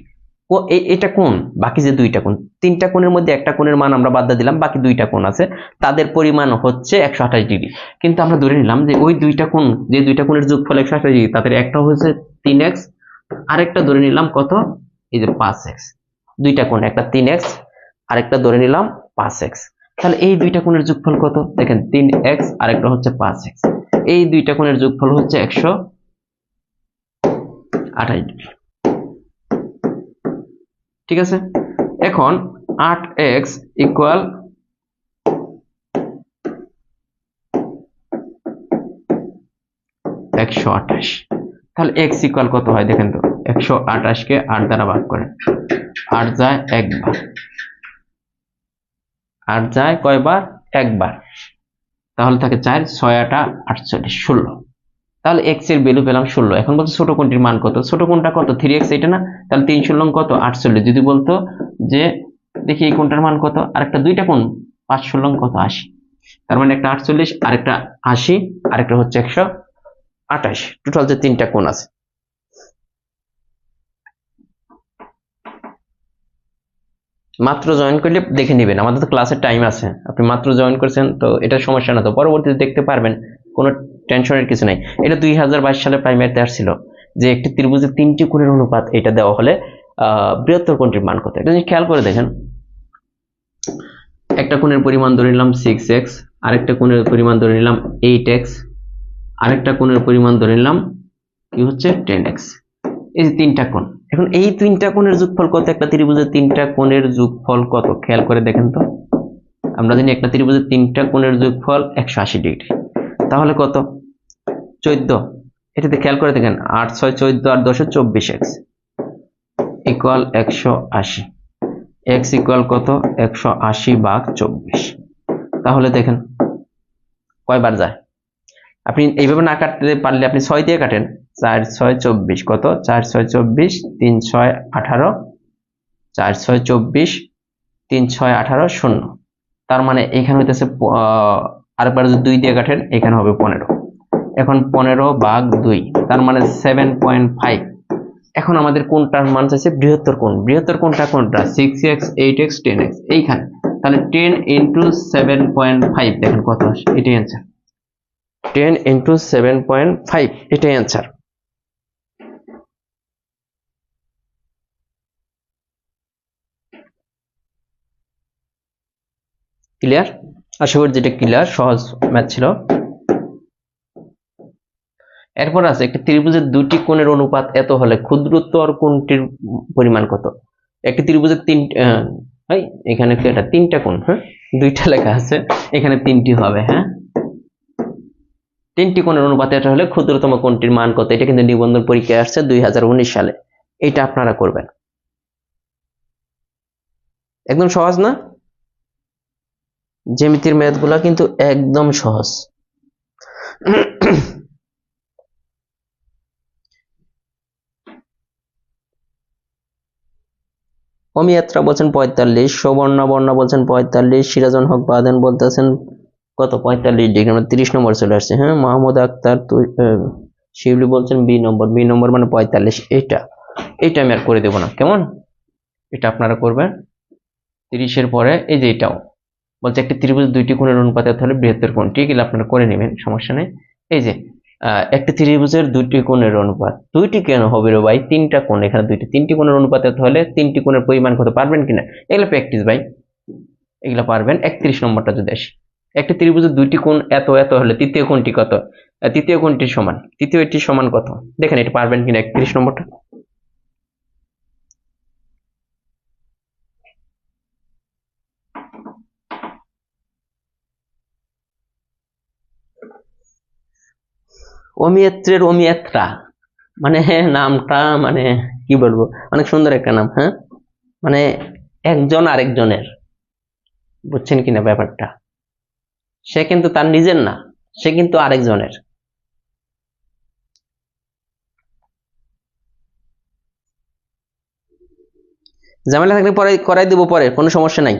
ও এটা কোণ, বাকি যে দুইটা কোণ, তিনটা কোণের মধ্যে একটা কোণের মান আমরা বাদ দিয়ে দিলাম, বাকি দুইটা কোণ আছে তাদের পরিমাণ হচ্ছে 128 ডিগ্রি। কিন্তু আমরা ধরে নিলাম যে ওই দুইটা কোণ, যে দুইটা কোণের যোগফল 128 ডিগ্রি, তাদের একটা হচ্ছে 3x, আরেকটা ধরে নিলাম কত? এই যে 5x। দুইটা কোণ, একটা 3x আরেকটা ধরে নিলাম 5x। তাহলে এই দুইটা কোণের যোগফল কত? দেখেন 3x আরেকটা হচ্ছে 5x, এই দুইটা কোণের যোগফল হচ্ছে 128 ডিগ্রি। ঠিক আছে, এখন 8x ইকুয়াল 128 128। তাহলে এক্স ইকুয়াল কত হয় দেখেন তো, 128কে 8 দ্বারা ভাগ করেন, 8 যায় একবার, 8 যায় কয়বার, একবার, তাহলে থাকে 4, 6 8 48, 16। তাহলে এক্স এর ভ্যালু পেলাম 16। এখন বলতো ছোট কোণটির মান কত, ছোট কোণটা কত, 3x এটা না, তাহলে 3 16 কত, 48। যদি বলতো যে দেখি এই কোণটার মান কত, আরেকটা দুইটা কোণ 5 16 কত, 80। তার মানে একটা 48, আরেকটা 80, আরেকটা হচ্ছে 128, টোটাল যে তিনটা কোণ আছে। মাত্র জয়েন করলে দেখে নেবেন, আমাদের তো ক্লাসের টাইম আছে, আপনি মাত্র জয়েন করেছেন তো এটা সমস্যা না, তো পরবর্তীতে দেখতে পারবেন, কোনো টেনশনের কিছু নাই। এটা 2022 সালে প্রাইমারিতে আসছিল যে একটি ত্রিভুজের 3টি কোণের অনুপাত এটা দেওয়া হলে বৃহত্তর কোণটির মান কত, এটা যদি খেয়াল করে দেখেন, একটা কোণের পরিমাণ ধরে নিলাম 6x, আরেকটা কোণের পরিমাণ ধরে নিলাম 8x, আরেকটা কোণের পরিমাণ ধরে নিলাম কি হচ্ছে 10x। এই যে তিনটা কোণ, এখন এই তিনটা কোণের যোগফল কত, একটা ত্রিভুজের তিনটা কোণের যোগফল কত, খেয়াল করে দেখেন তো, আমরা জানি একটা ত্রিভুজের তিনটা কোণের যোগফল 180 ডিগ্রি, তাহলে কত, 14। এটাতে খেয়াল করে দেখেন, 8 6 14 আর 10 24x ইকুয়াল 180, x ইকুয়াল কত, 180/24। তাহলে দেখেন কয়বার যায়, আপনি এইভাবে না কাটতে পারলে আপনি 6 দিয়ে কাটেন, 4 6 24 কত, 4 6 24, 3 6 18, 4 6 24, 3 6 18 0। তার মানে এখানে হইতেছে আরেকবার যদি 2 দিয়ে কাটেন এখানে হবে 15। এখন 15/2, তার মানে 7.5। এখন আমাদের কোনটার মান চাইছে, বৃহত্তর কোণ, বৃহত্তর কোণটা কোনটা, 6x 8x 10x এইখানে, তাহলে 10 × 7.5 দেখেন কত আসে, এটাই অ্যান্সার, 10 × 7.5 এটাই অ্যান্সার। ক্লিয়ার, আশা করি যেটা ক্লিয়ার, সহজ ম্যাথ ছিল। এরপর আছে একটি ত্রিভুজের দুটি কোণের অনুপাত এত হলে ক্ষুদ্রতর কোণটির পরিমাণ কত। একটি ত্রিভুজের এখানে এটা তিনটা কোণ, হ্যাঁ দুইটা লেখা আছে, এখানে তিনটি হবে, হ্যাঁ তিনটি কোণের অনুপাত এটা হলে ক্ষুদ্রতম কোণটির মান কত, এটা কিন্তু নিবন্ধন পরীক্ষায় আসছে 2019 সালে, এটা আপনারা করবেন, একদম সহজ না, জ্যামিতির ম্যাথ গুলা কিন্তু একদম সহজ। অমিয়াত্রা বলছেন 45, সুবর্ণা বর্ণা বলছেন 45, সিরাজুল হক বাদেন বলতেছেন কত 45 ডিগ্রি, আমরা 30 নম্বর চলে আসছে, হ্যাঁ মাহমুদ আক্তার শিবলি বলছেন বি নম্বর মানে 45। এটা আমি আর করে দেবো না, কেমন, এটা আপনারা করবেন। 30-এর পরে এই যে এটাও বলছে একটি ত্রিভুজ দুইটি কোণের অনুপাতে হলে বৃহত্তর কোণটি, এগুলো আপনারা করে নেবেন, সমস্যা নেই। এই যে একটা ত্রিভুজের দুইটি কোণের অনুপাত, দুইটি কেন হবে রে ভাই, তিনটা কোণ, এখানে তিনটি কোণের অনুপাতে হলে তিনটি কোণের পরিমাণ কত পারবেন কিনা, এগুলো প্র্যাকটিস ভাই, এগুলো পারবেন। 31 নম্বরটা যদি আসি, একটা ত্রিভুজের দুইটি কোণ এত এত হলে তৃতীয় কোণটি কত, তৃতীয় কোণটির সমান, তৃতীয়টি সমান কত, দেখেন এটা পারবেন কিনা 31 নম্বরটা। অমিয়াত্রের অমিয়াত্রা মানে নামটা মানে কি বলবো, অনেক সুন্দর একটা নাম, হ্যাঁ মানে একজন আরেকজনের, বুঝছেন কিনা ব্যাপারটা, সে কিন্তু তার নিজের না, সে কিন্তু আরেকজনের। ঝামেলা থাকলে পরে করাই দেবো, পরে কোনো সমস্যা নাই।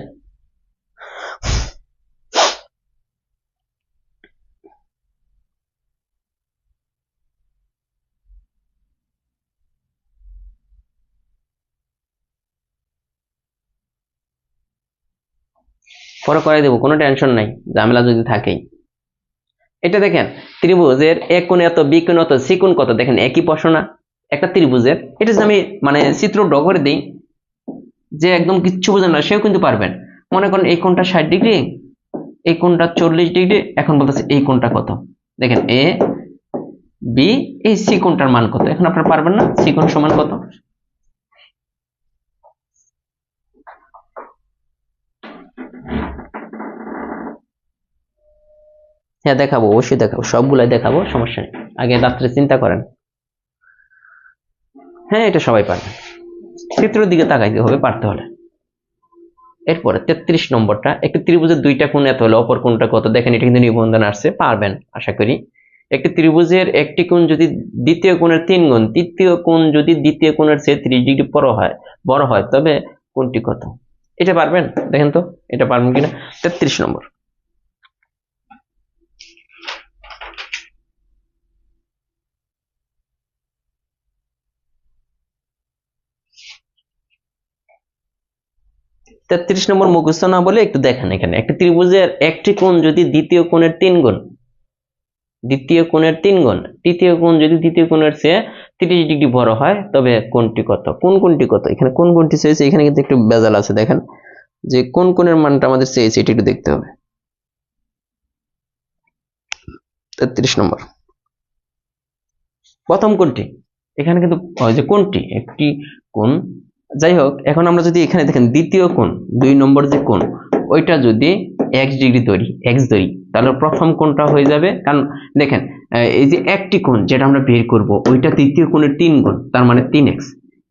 পরে করাই দেবো, কোনো টেনশন নাই, ঝামেলা যদি থাকেই। এটা দেখেন ত্রিভুজের এ কোণ এত, বি কোণ এত, সি কোণ কত, দেখেন একই প্রশ্ন না একটা ত্রিভুজের। এটা যদি আমি মানে চিত্র ড্র করে দিই, যে একদম কিচ্ছু বোঝেন না সেও কিন্তু পারবেন। মনে করেন এই কোণটা 60 ডিগ্রি, এই কোণটা 40 ডিগ্রি, এখন বলতেছে এই কোণটা কত, দেখেন এ বি, এই সি কোণটার মান কত, এখন আপনারা পারবেন না, সি কোণ সমান কত। হ্যাঁ দেখাবো, অবশ্যই দেখাবো, সবগুলাই দেখাবো, সমস্যা নেই। আগে রাত্রে চিন্তা করেন। হ্যাঁ, এটা সবাই পারবে। চিত্রের দিকে তাকাইতে হবে পারতে হলে। এরপরে 33 নম্বরটা, একটি ত্রিভুজের দুইটা কোণ এত হলে অপর কোণটা কত? দেখেন এটা কিন্তু নিবন্ধন আসছে, পারবেন আশা করি। একটি ত্রিভুজের একটি কোণ যদি দ্বিতীয় কোণের 3 গুণ, তৃতীয় কোণ যদি দ্বিতীয় কোণের চেয়ে 30 ডিগ্রি বড় হয় তবে কোণটি কত? এটা পারবেন? দেখেন তো এটা পারবেন কিনা। 33 নম্বর। নম্বর মুখস্থ না বলে একটু দেখেন এখানে, একটি ত্রিভুজের একটি কোণ যদি দ্বিতীয় কোণের 3 গুণ, তৃতীয় কোণ যদি দ্বিতীয় কোণের চেয়ে 30 ডিগ্রি বড় হয় তবে কোণটি কত? কোণটি কত? এখানে কোণটি চেয়েছে, এখানে কিন্তু একটু বেজাল আছে। দেখেন যে কোন কোণের মানটা আমাদের চেয়েছে এটা একটু দেখতে হবে। 33 নম্বর প্রথম কোণটি, এখানে কিন্তু যে কোণটি একটি কোণ, যাই হোক। এখন আমরা যদি এখানে দেখেন দ্বিতীয় কোণ 2 নম্বর যে কোণ ওইটা যদি x ডিগ্রি ধরি, তাহলে প্রথম কোণটা হয়ে যাবে, কারণ দেখেন এই যে একটি কোণ যেটা আমরা বের করব ওইটা তৃতীয় কোণের 3 গুণ, তার মানে 3x।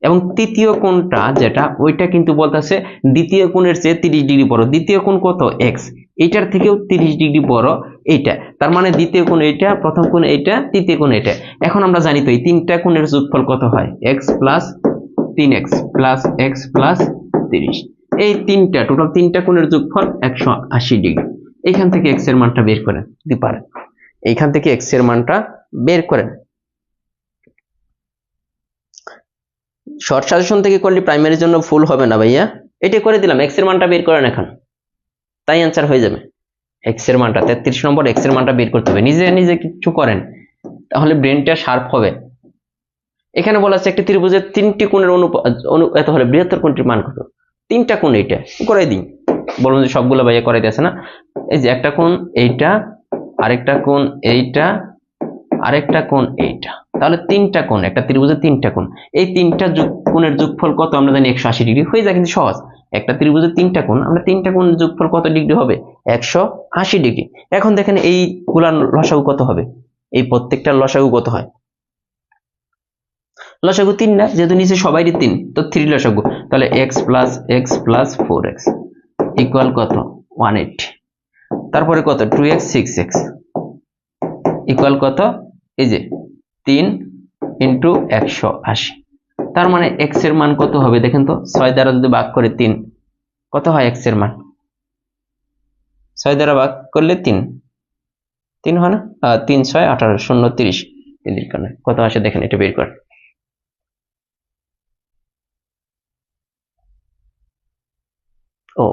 এবং তৃতীয় কোণটা যেটা ওইটা কিন্তু বলতেছে দ্বিতীয় কোণের চেয়ে 30 ডিগ্রি বড়। দ্বিতীয় কোণ কত? x। এইটার থেকেও 30 ডিগ্রি বড় এইটা, তার মানে দ্বিতীয় কোণ এইটা, প্রথম কোণ এইটা, তৃতীয় কোণ এইটা। এখন আমরা জানি তো এই তিনটা কোণের যোগফল কত হয়? x plus 3x plus x plus 30। এই তিনটা টোটাল তিনটা কোণের যোগফল 180 ডিগ্রি। এইখান থেকে x এর মানটা বের করেন দিতে পারেন, এইখান থেকে x এর মানটা বের করেন। শর্ট সাজেশন থেকে করলে প্রাইমারির জন্য ফুল হবে না ভাইয়া, এটা করে দিলাম। x এর মানটা বের করেন এখন, তাই অ্যান্সার হয়ে যাবে। x এর মানটা 33 নম্বর, x এর মানটা বের করতে হবে। নিজে কিছু করেন তাহলে ব্রেনটা শার্প হবে। এখানে বলা আছে একটি ত্রিভুজের 3টি কোণের এত হলে বৃহত্তর কোণটির মান কত? 3টা কোণ এইটা করাই দিই, বলুন যে সবগুলো ভাইয়া করাইতে আছে না। এই যে একটা কোণ এইটা, আরেকটা কোণ এইটা, আরেকটা কোণ এইটা, তাহলে 3টা কোণ, একটা ত্রিভুজের 3টা কোণ। এই 3টা কোণের যোগফল কত? আমরা জানি 180 ডিগ্রি। হয়ে যায় কিন্তু সহজ। একটা ত্রিভুজের 3টা কোণ, আমরা 3টা কোণের যোগফল কত ডিগ্রি হবে? 180 ডিগ্রি। এখন দেখেন এই গুলার লসাগু কত হবে? এই প্রত্যেকটার লসাগু কত হয়? লসাগু 3 না, যেহেতু নিচে সবাইরই 3, তো 3 লসাগু, তাহলে x প্লাস 4x ইকুয়াল কত? 180। তারপরে কত? 2x 6x ইকুয়াল কত? এই যে 3 ইন্টু 180। তার মানে x এর মান কত হবে দেখেন তো? 6 দ্বারা যদি ভাগ করে 3 কত হয় x এর মান? 6 দ্বারা ভাগ করলে 3 হয় না? 3 6 18 0 30 কত আসে দেখেন, এটা বের করেন। ও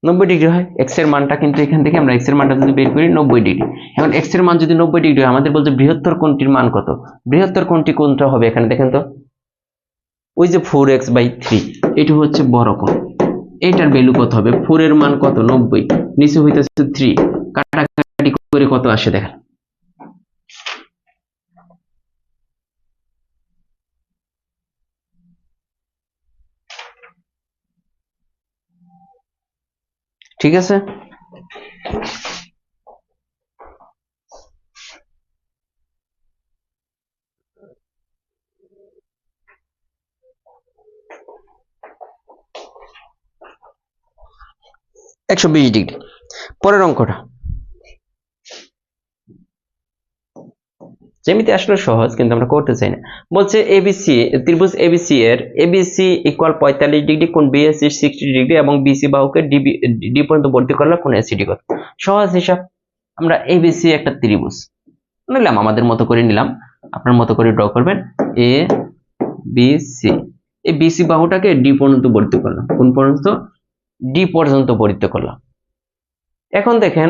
90 ডিগ্রি হয়। x এর মানটা কিন্তু এখান থেকে আমরা x এর মানটা যদি বের করি 90 ডিগ্রি। এখন x এর মান যদি 90 ডিগ্রি হয়, আমাদের বলছে বৃহত্তর কোণটির মান কত? বৃহত্তর কোণটি কোনটা হবে এখানে দেখেন তো? ওই যে 4x/3, এটা হচ্ছে বড় কোণ। এটার ভ্যালু কত হবে? 4 এর মান কত? 90, নিচে হইতেছে 3, কাটাকাটি করে কত আসে দেখেন। ঠিক আছে, (120 ডিগ্রি। পরের অঙ্কটা যেমিতি আসলে সহজ, কিন্তু আমরা করতে চাই না। বলছে এবিসি, ত্রিভুজ এবিসি এর এবিসি ইকুয়াল 45 ডিগ্রি, কোণ বিএসি 60 ডিগ্রি এবং বিসি বাহুকে ডি পর্যন্ত ভর্তি করলে কোণ এসিডি কত? সহজ হিসাব। আমরা এবিসি একটা ত্রিভুজ নিলাম, আমাদের মতো করে নিলাম, আপনার মতো করে ড্র করবেন। এ বি সি, এই বিসি বাহুটাকে ডি পর্যন্ত ভর্তি করলাম। কোন পর্যন্ত? ডি পর্যন্ত ভর্তি করলাম। এখন দেখেন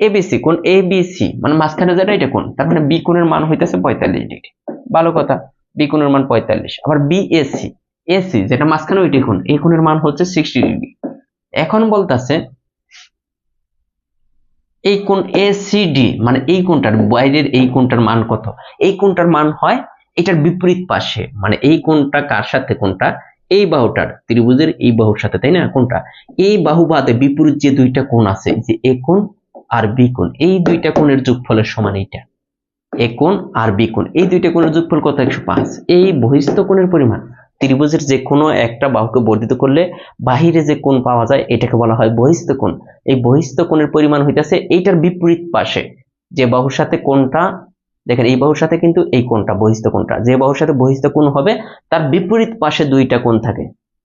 এবিসি কোণ এবিসি মানে মাঝখানে যেটা, এটা কোণ, তার মানে বি কোণের মান হইতেছে 45 ডিগ্রি। ভালো কথা, বি কোণের মান 45। আবার বিএসি, এসি যেটা মাঝখানে ওইটা কোণ, এই কোণের মান হচ্ছে 60 ডিগ্রি। এখন বলতেছে এই কোণ এসিডি মানে এই কোণটার বাইরের এই কোণটার মান কত? এই কোণটার মান হয় এটার বিপরীত পাশে, মানে এই কোণটা কার সাথে? কোণটা এই বাহুটার ত্রিভুজের এই বাহুর সাথে, তাই না? কোনটা? এই বাহু বাদে বিপরীত যে দুইটা কোণ আছে, যে এ কোণ আর বি কোণ, এই দুইটা কোণের যোগফলের সমান এইটা। এ কোণ আর বি কোণ, এই দুইটা কোণের যোগফল কত? 105। এই বহিস্থ কোণের পরিমাণ, ত্রিভুজের যে কোনো একটা বাহুকে বর্ধিত করলে বাহিরে যে কোণ পাওয়া যায় এটাকে বলা হয় বহিস্থ কোণ। এই বহিস্থ কোণের পরিমাণ হইতাছে এইটার বিপরীত পাশে যে বাহুর সাথে কোণটা, দেখেন এই বাহুর সাথে কিন্তু এই কোণটা বহিস্থ কোণটা, যে বাহুর সাথে বহিস্থ কোণ হবে তার বিপরীত পাশে দুইটা কোণ থাকে,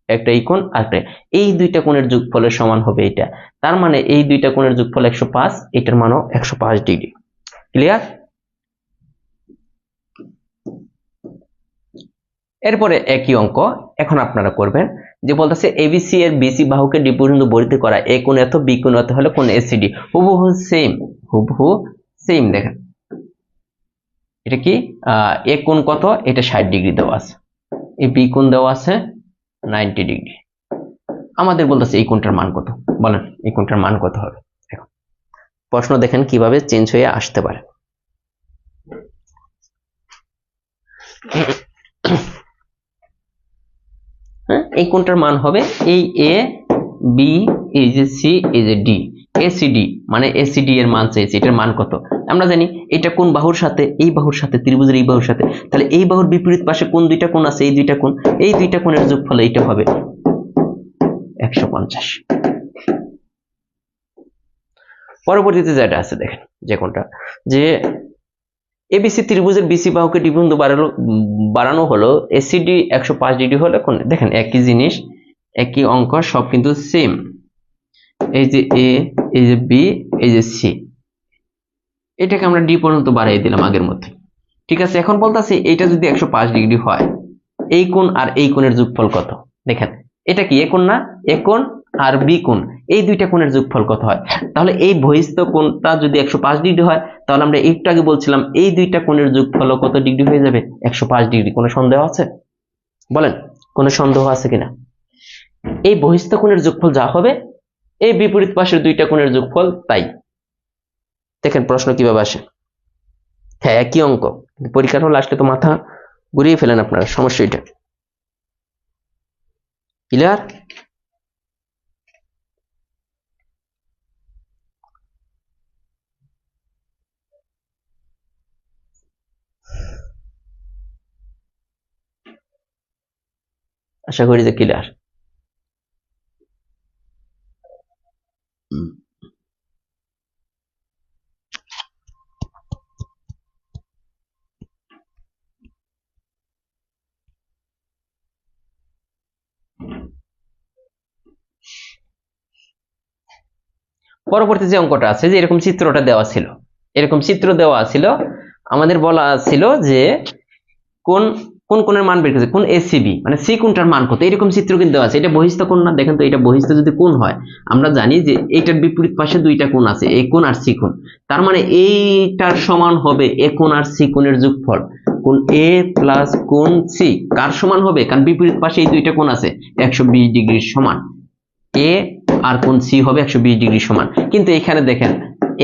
একটা এই কোণ আর একটা, এই দুইটা কোণের যোগফলের সমান হবে এটা। তার মানে এই দুইটা কোণের যোগফল 105, এটার মানও 105 ডিগ্রি। ক্লিয়ার? এরপরে একই অঙ্ক এখন আপনারা করবেন, যে বলতেছে এবিসি এর বিসি বাহুকে ডি পর্যন্ত বর্ধিত করা, এ কোণ এত বি কোণ এত হলে কোণ এসিডি হুবহু সেম, হুবহু সেম। দেখেন এটা কি, এ কোণ কত? এটা 60 ডিগ্রি দেওয়া আছে, এই বি কোণ দেওয়া আছে 90 ডিগ্রি। আমাদের বলতেছে এই কোণটার মান কত? বলেন এই কোণটার মান কত হবে? এখন প্রশ্ন দেখেন কিভাবে চেঞ্জ হয়ে আসতে পারে। এই কোণটার মান হবে এই এ বি এই যে সি এই যে ডি, এসিডি মানে এসিডি এর মান চাইছি, এটার মান কত? আমরা জানি এটা কোন বাহুর সাথে? এই বাহুর সাথে, ত্রিভুজের এই বাহুর সাথে। তাহলে এই বাহুর বিপরীত পাশে কোন দুইটা কোণ আছে? এই দুইটা কোণ, এই দুইটা কোণের যোগফল এইটা হবে 150। পরবর্তীতে যেটা আছে দেখেন, যে কোনটা, যে এবিসি ত্রিভুজের বিসি বাহুকে ডি পর্যন্ত বাড়ানো হলো, এসিডি 105 ডিগ্রি হলে কোন? দেখেন একই জিনিস, একই অঙ্ক, সব কিন্তু সেম। এই যে এ, এই যে বি, এই যে সি, এটাকে আমরা ডি পর্যন্ত বাড়াই দিলাম আগের মধ্যে। ঠিক আছে, এখন বলতেছি এটা যদি 105 ডিগ্রি হয়, এই কোণ আর এই কোণের যোগফল কত? দেখেন এটা কি এ কোণ না? এ কোণ আর বি কোণ, এই দুইটা কোণের যোগফল কত হয়? তাহলে এই বহিস্থ কোণটা যদি 105 ডিগ্রি হয়, তাহলে আমরা একটু আগে বলছিলাম এই দুইটা কোণের যোগফল কত ডিগ্রি হয়ে যাবে? 105 ডিগ্রি। কোনো সন্দেহ আছে? বলেন কোনো সন্দেহ আছে কিনা? এই বহিস্থ কোণের যোগফল যা হবে, এই বিপরীত পাশের দুইটা কোণের যোগফল তাই। দেখেন প্রশ্ন কিভাবে আসে। হ্যাঁ একই অঙ্ক, পরীক্ষার হলে আসলে তো মাথা ঘুরিয়ে ফেলেন আপনারা, সমস্যা এটা। ক্লিয়ার? আশা করি যে ক্লিয়ার। পরবর্তী যে অঙ্কটা আছে, যে এরকম চিত্রটা দেওয়া ছিল, এরকম চিত্র দেওয়া ছিল, আমাদের বলা ছিল যে কোন কোন কোণের মান বের করছে, কোন এসিবি মানে সি কোণটার মান কত, এরকম চিত্র কিন্তু দেওয়া আছে। এটা বহিস্থ কোণ না? দেখেন তো এটা বহিস্থ যদি কোণ হয়, আমরা জানি যে এইটার বিপরীত পাশে দুইটা কোণ আছে, এ কোণ আর সি কোণ। তার মানে এইটার সমান হবে এ কোণ আর সি কোণের যোগফল, কোণ এ প্লাস কোণ সি। কার সমান হবে? কারণ বিপরীত পাশে এই দুইটা কোণ আছে, 120 ডিগ্রির সমান। এ আর কোণ সি হবে 120 ডিগ্রি সমান। কিন্তু এখানে দেখেন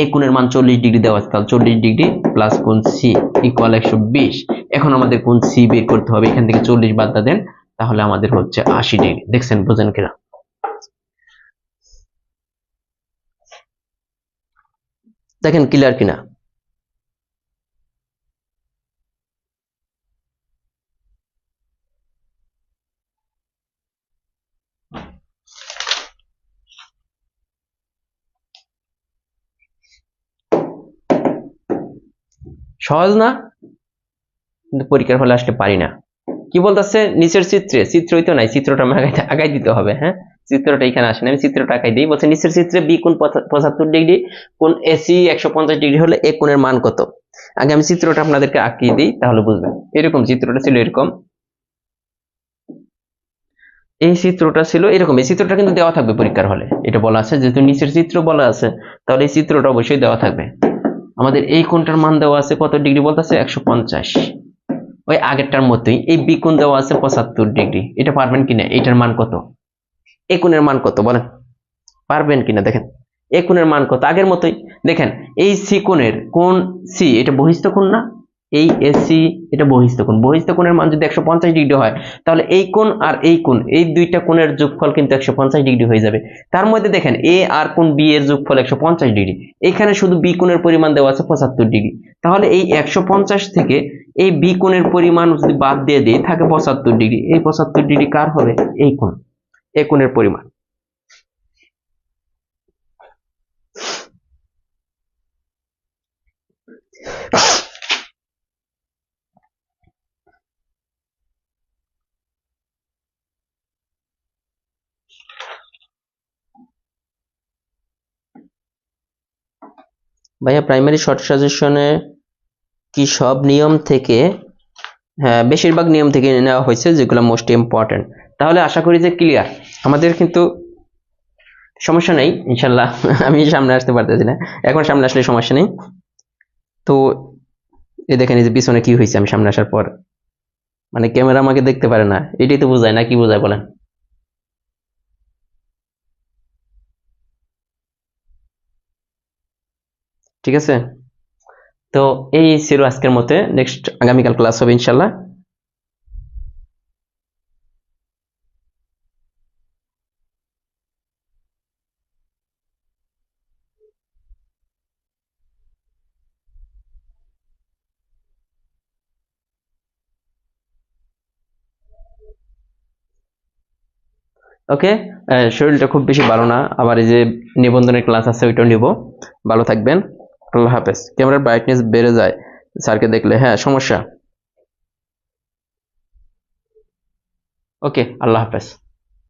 এ কোণের মান 40 ডিগ্রি দেওয়া আছে, তাহলে 40 ডিগ্রি প্লাস কোণ সি ইকুয়াল 120। এখন আমাদের কোণ সি বের করতে হবে, এখান থেকে 40 বাদ দেন, তাহলে আমাদের হচ্ছে 80 ডিগ্রি। দেখছেন বোঝেন কিনা? দেখেন ক্লিয়ার কিনা? সহজ না? কিন্তু পরীক্ষার হলে আসলে পারি না। কি বলতেছে নিচের চিত্রে, চিত্রই তো নাই, চিত্রটা আমাকে আগাই দিতে হবে। হ্যাঁ চিত্রটা এখানে আসেন, আমি চিত্রটা আঁকাই দিই। বলছে নিচের চিত্রে বি কোণ 75 ডিগ্রি, কোণ এসি 150 ডিগ্রি হলে এ কোণের মান কত? আগে আমি চিত্রটা আপনাদেরকে আঁকিয়ে দিই, তাহলে বুঝবেন। এরকম চিত্রটা ছিল, এরকম এই চিত্রটা ছিল এরকম। এই চিত্রটা কিন্তু দেওয়া থাকবে পরীক্ষার হলে, এটা বলা আছে যেহেতু নিচের চিত্র বলা আছে, তাহলে এই চিত্রটা অবশ্যই দেওয়া থাকবে। আমাদের এই কোণটার মান দেওয়া আছে কত ডিগ্রি বলতেছে? 150। ওই আগেরটার মতোই এই বি কোণ দেওয়া আছে 75 ডিগ্রি। এটা পারবেন কিনা? এটার মান কত? এ কোণের মান কত বলেন, পারবেন কিনা? দেখেন এ কোণের মান কত? আগের মতোই। দেখেন এই সি কোণের, কোণ সি এটা বহিস্থ কোণ না? এই এসি এটা বহিস্থ কোণ। বহিস্থ কোণের মান যদি 150 ডিগ্রি হয়, তাহলে এই কোণ আর এই কোণ, এই দুইটা কোণের যোগফল কিন্তু 150 ডিগ্রি হয়ে যাবে। তার মধ্যে দেখেন এ আর কোণ বি এর যোগফল 150 ডিগ্রি। এখানে শুধু বি কোণের পরিমাণ দেওয়া আছে 75 ডিগ্রি। তাহলে এই 150 থেকে এই বি কোণের পরিমাণ যদি বাদ দিয়ে দিই, থাকে 75 ডিগ্রি। এই 75 ডিগ্রি কার হবে? এই কোণ, এই কোণের পরিমাণ। ভাইয়া প্রাইমারি শর্ট সাজেশনে কি সব নিয়ম থেকে? হ্যাঁ, বেশিরভাগ নিয়ম থেকে নেওয়া হয়েছে, যেগুলো মোস্ট ইম্পর্টেন্ট। তাহলে আশা করি যে ক্লিয়ার। আমাদের কিন্তু সমস্যা নেই ইনশাল্লাহ। আমি সামনে আসতে পারতেছি না, এখন সামনে আসলে সমস্যা নেই। তো এই দেখেন এই যে পিছনে কি হয়েছে আমি সামনে আসার পর, মানে ক্যামেরা আমাকে দেখতে পারে না, এটাই তো বোঝায় না, কি বোঝায় বলেন? ঠিক আছে, তো এই ছিল আজকের মতে। নেক্সট আগামীকাল ক্লাস হবে ইনশাল্লাহ। ওকে, শরীরটা খুব বেশি ভালো না, আবার এই যে নিবন্ধনের ক্লাস আছে ওইটাও নিব। ভালো থাকবেন, আল্লাহ হাফেজ। ক্যামেরার ব্রাইটনেস বেড়ে যায় স্যারকে দেখলে, হ্যাঁ সমস্যা। ওকে, আল্লাহ হাফেজ।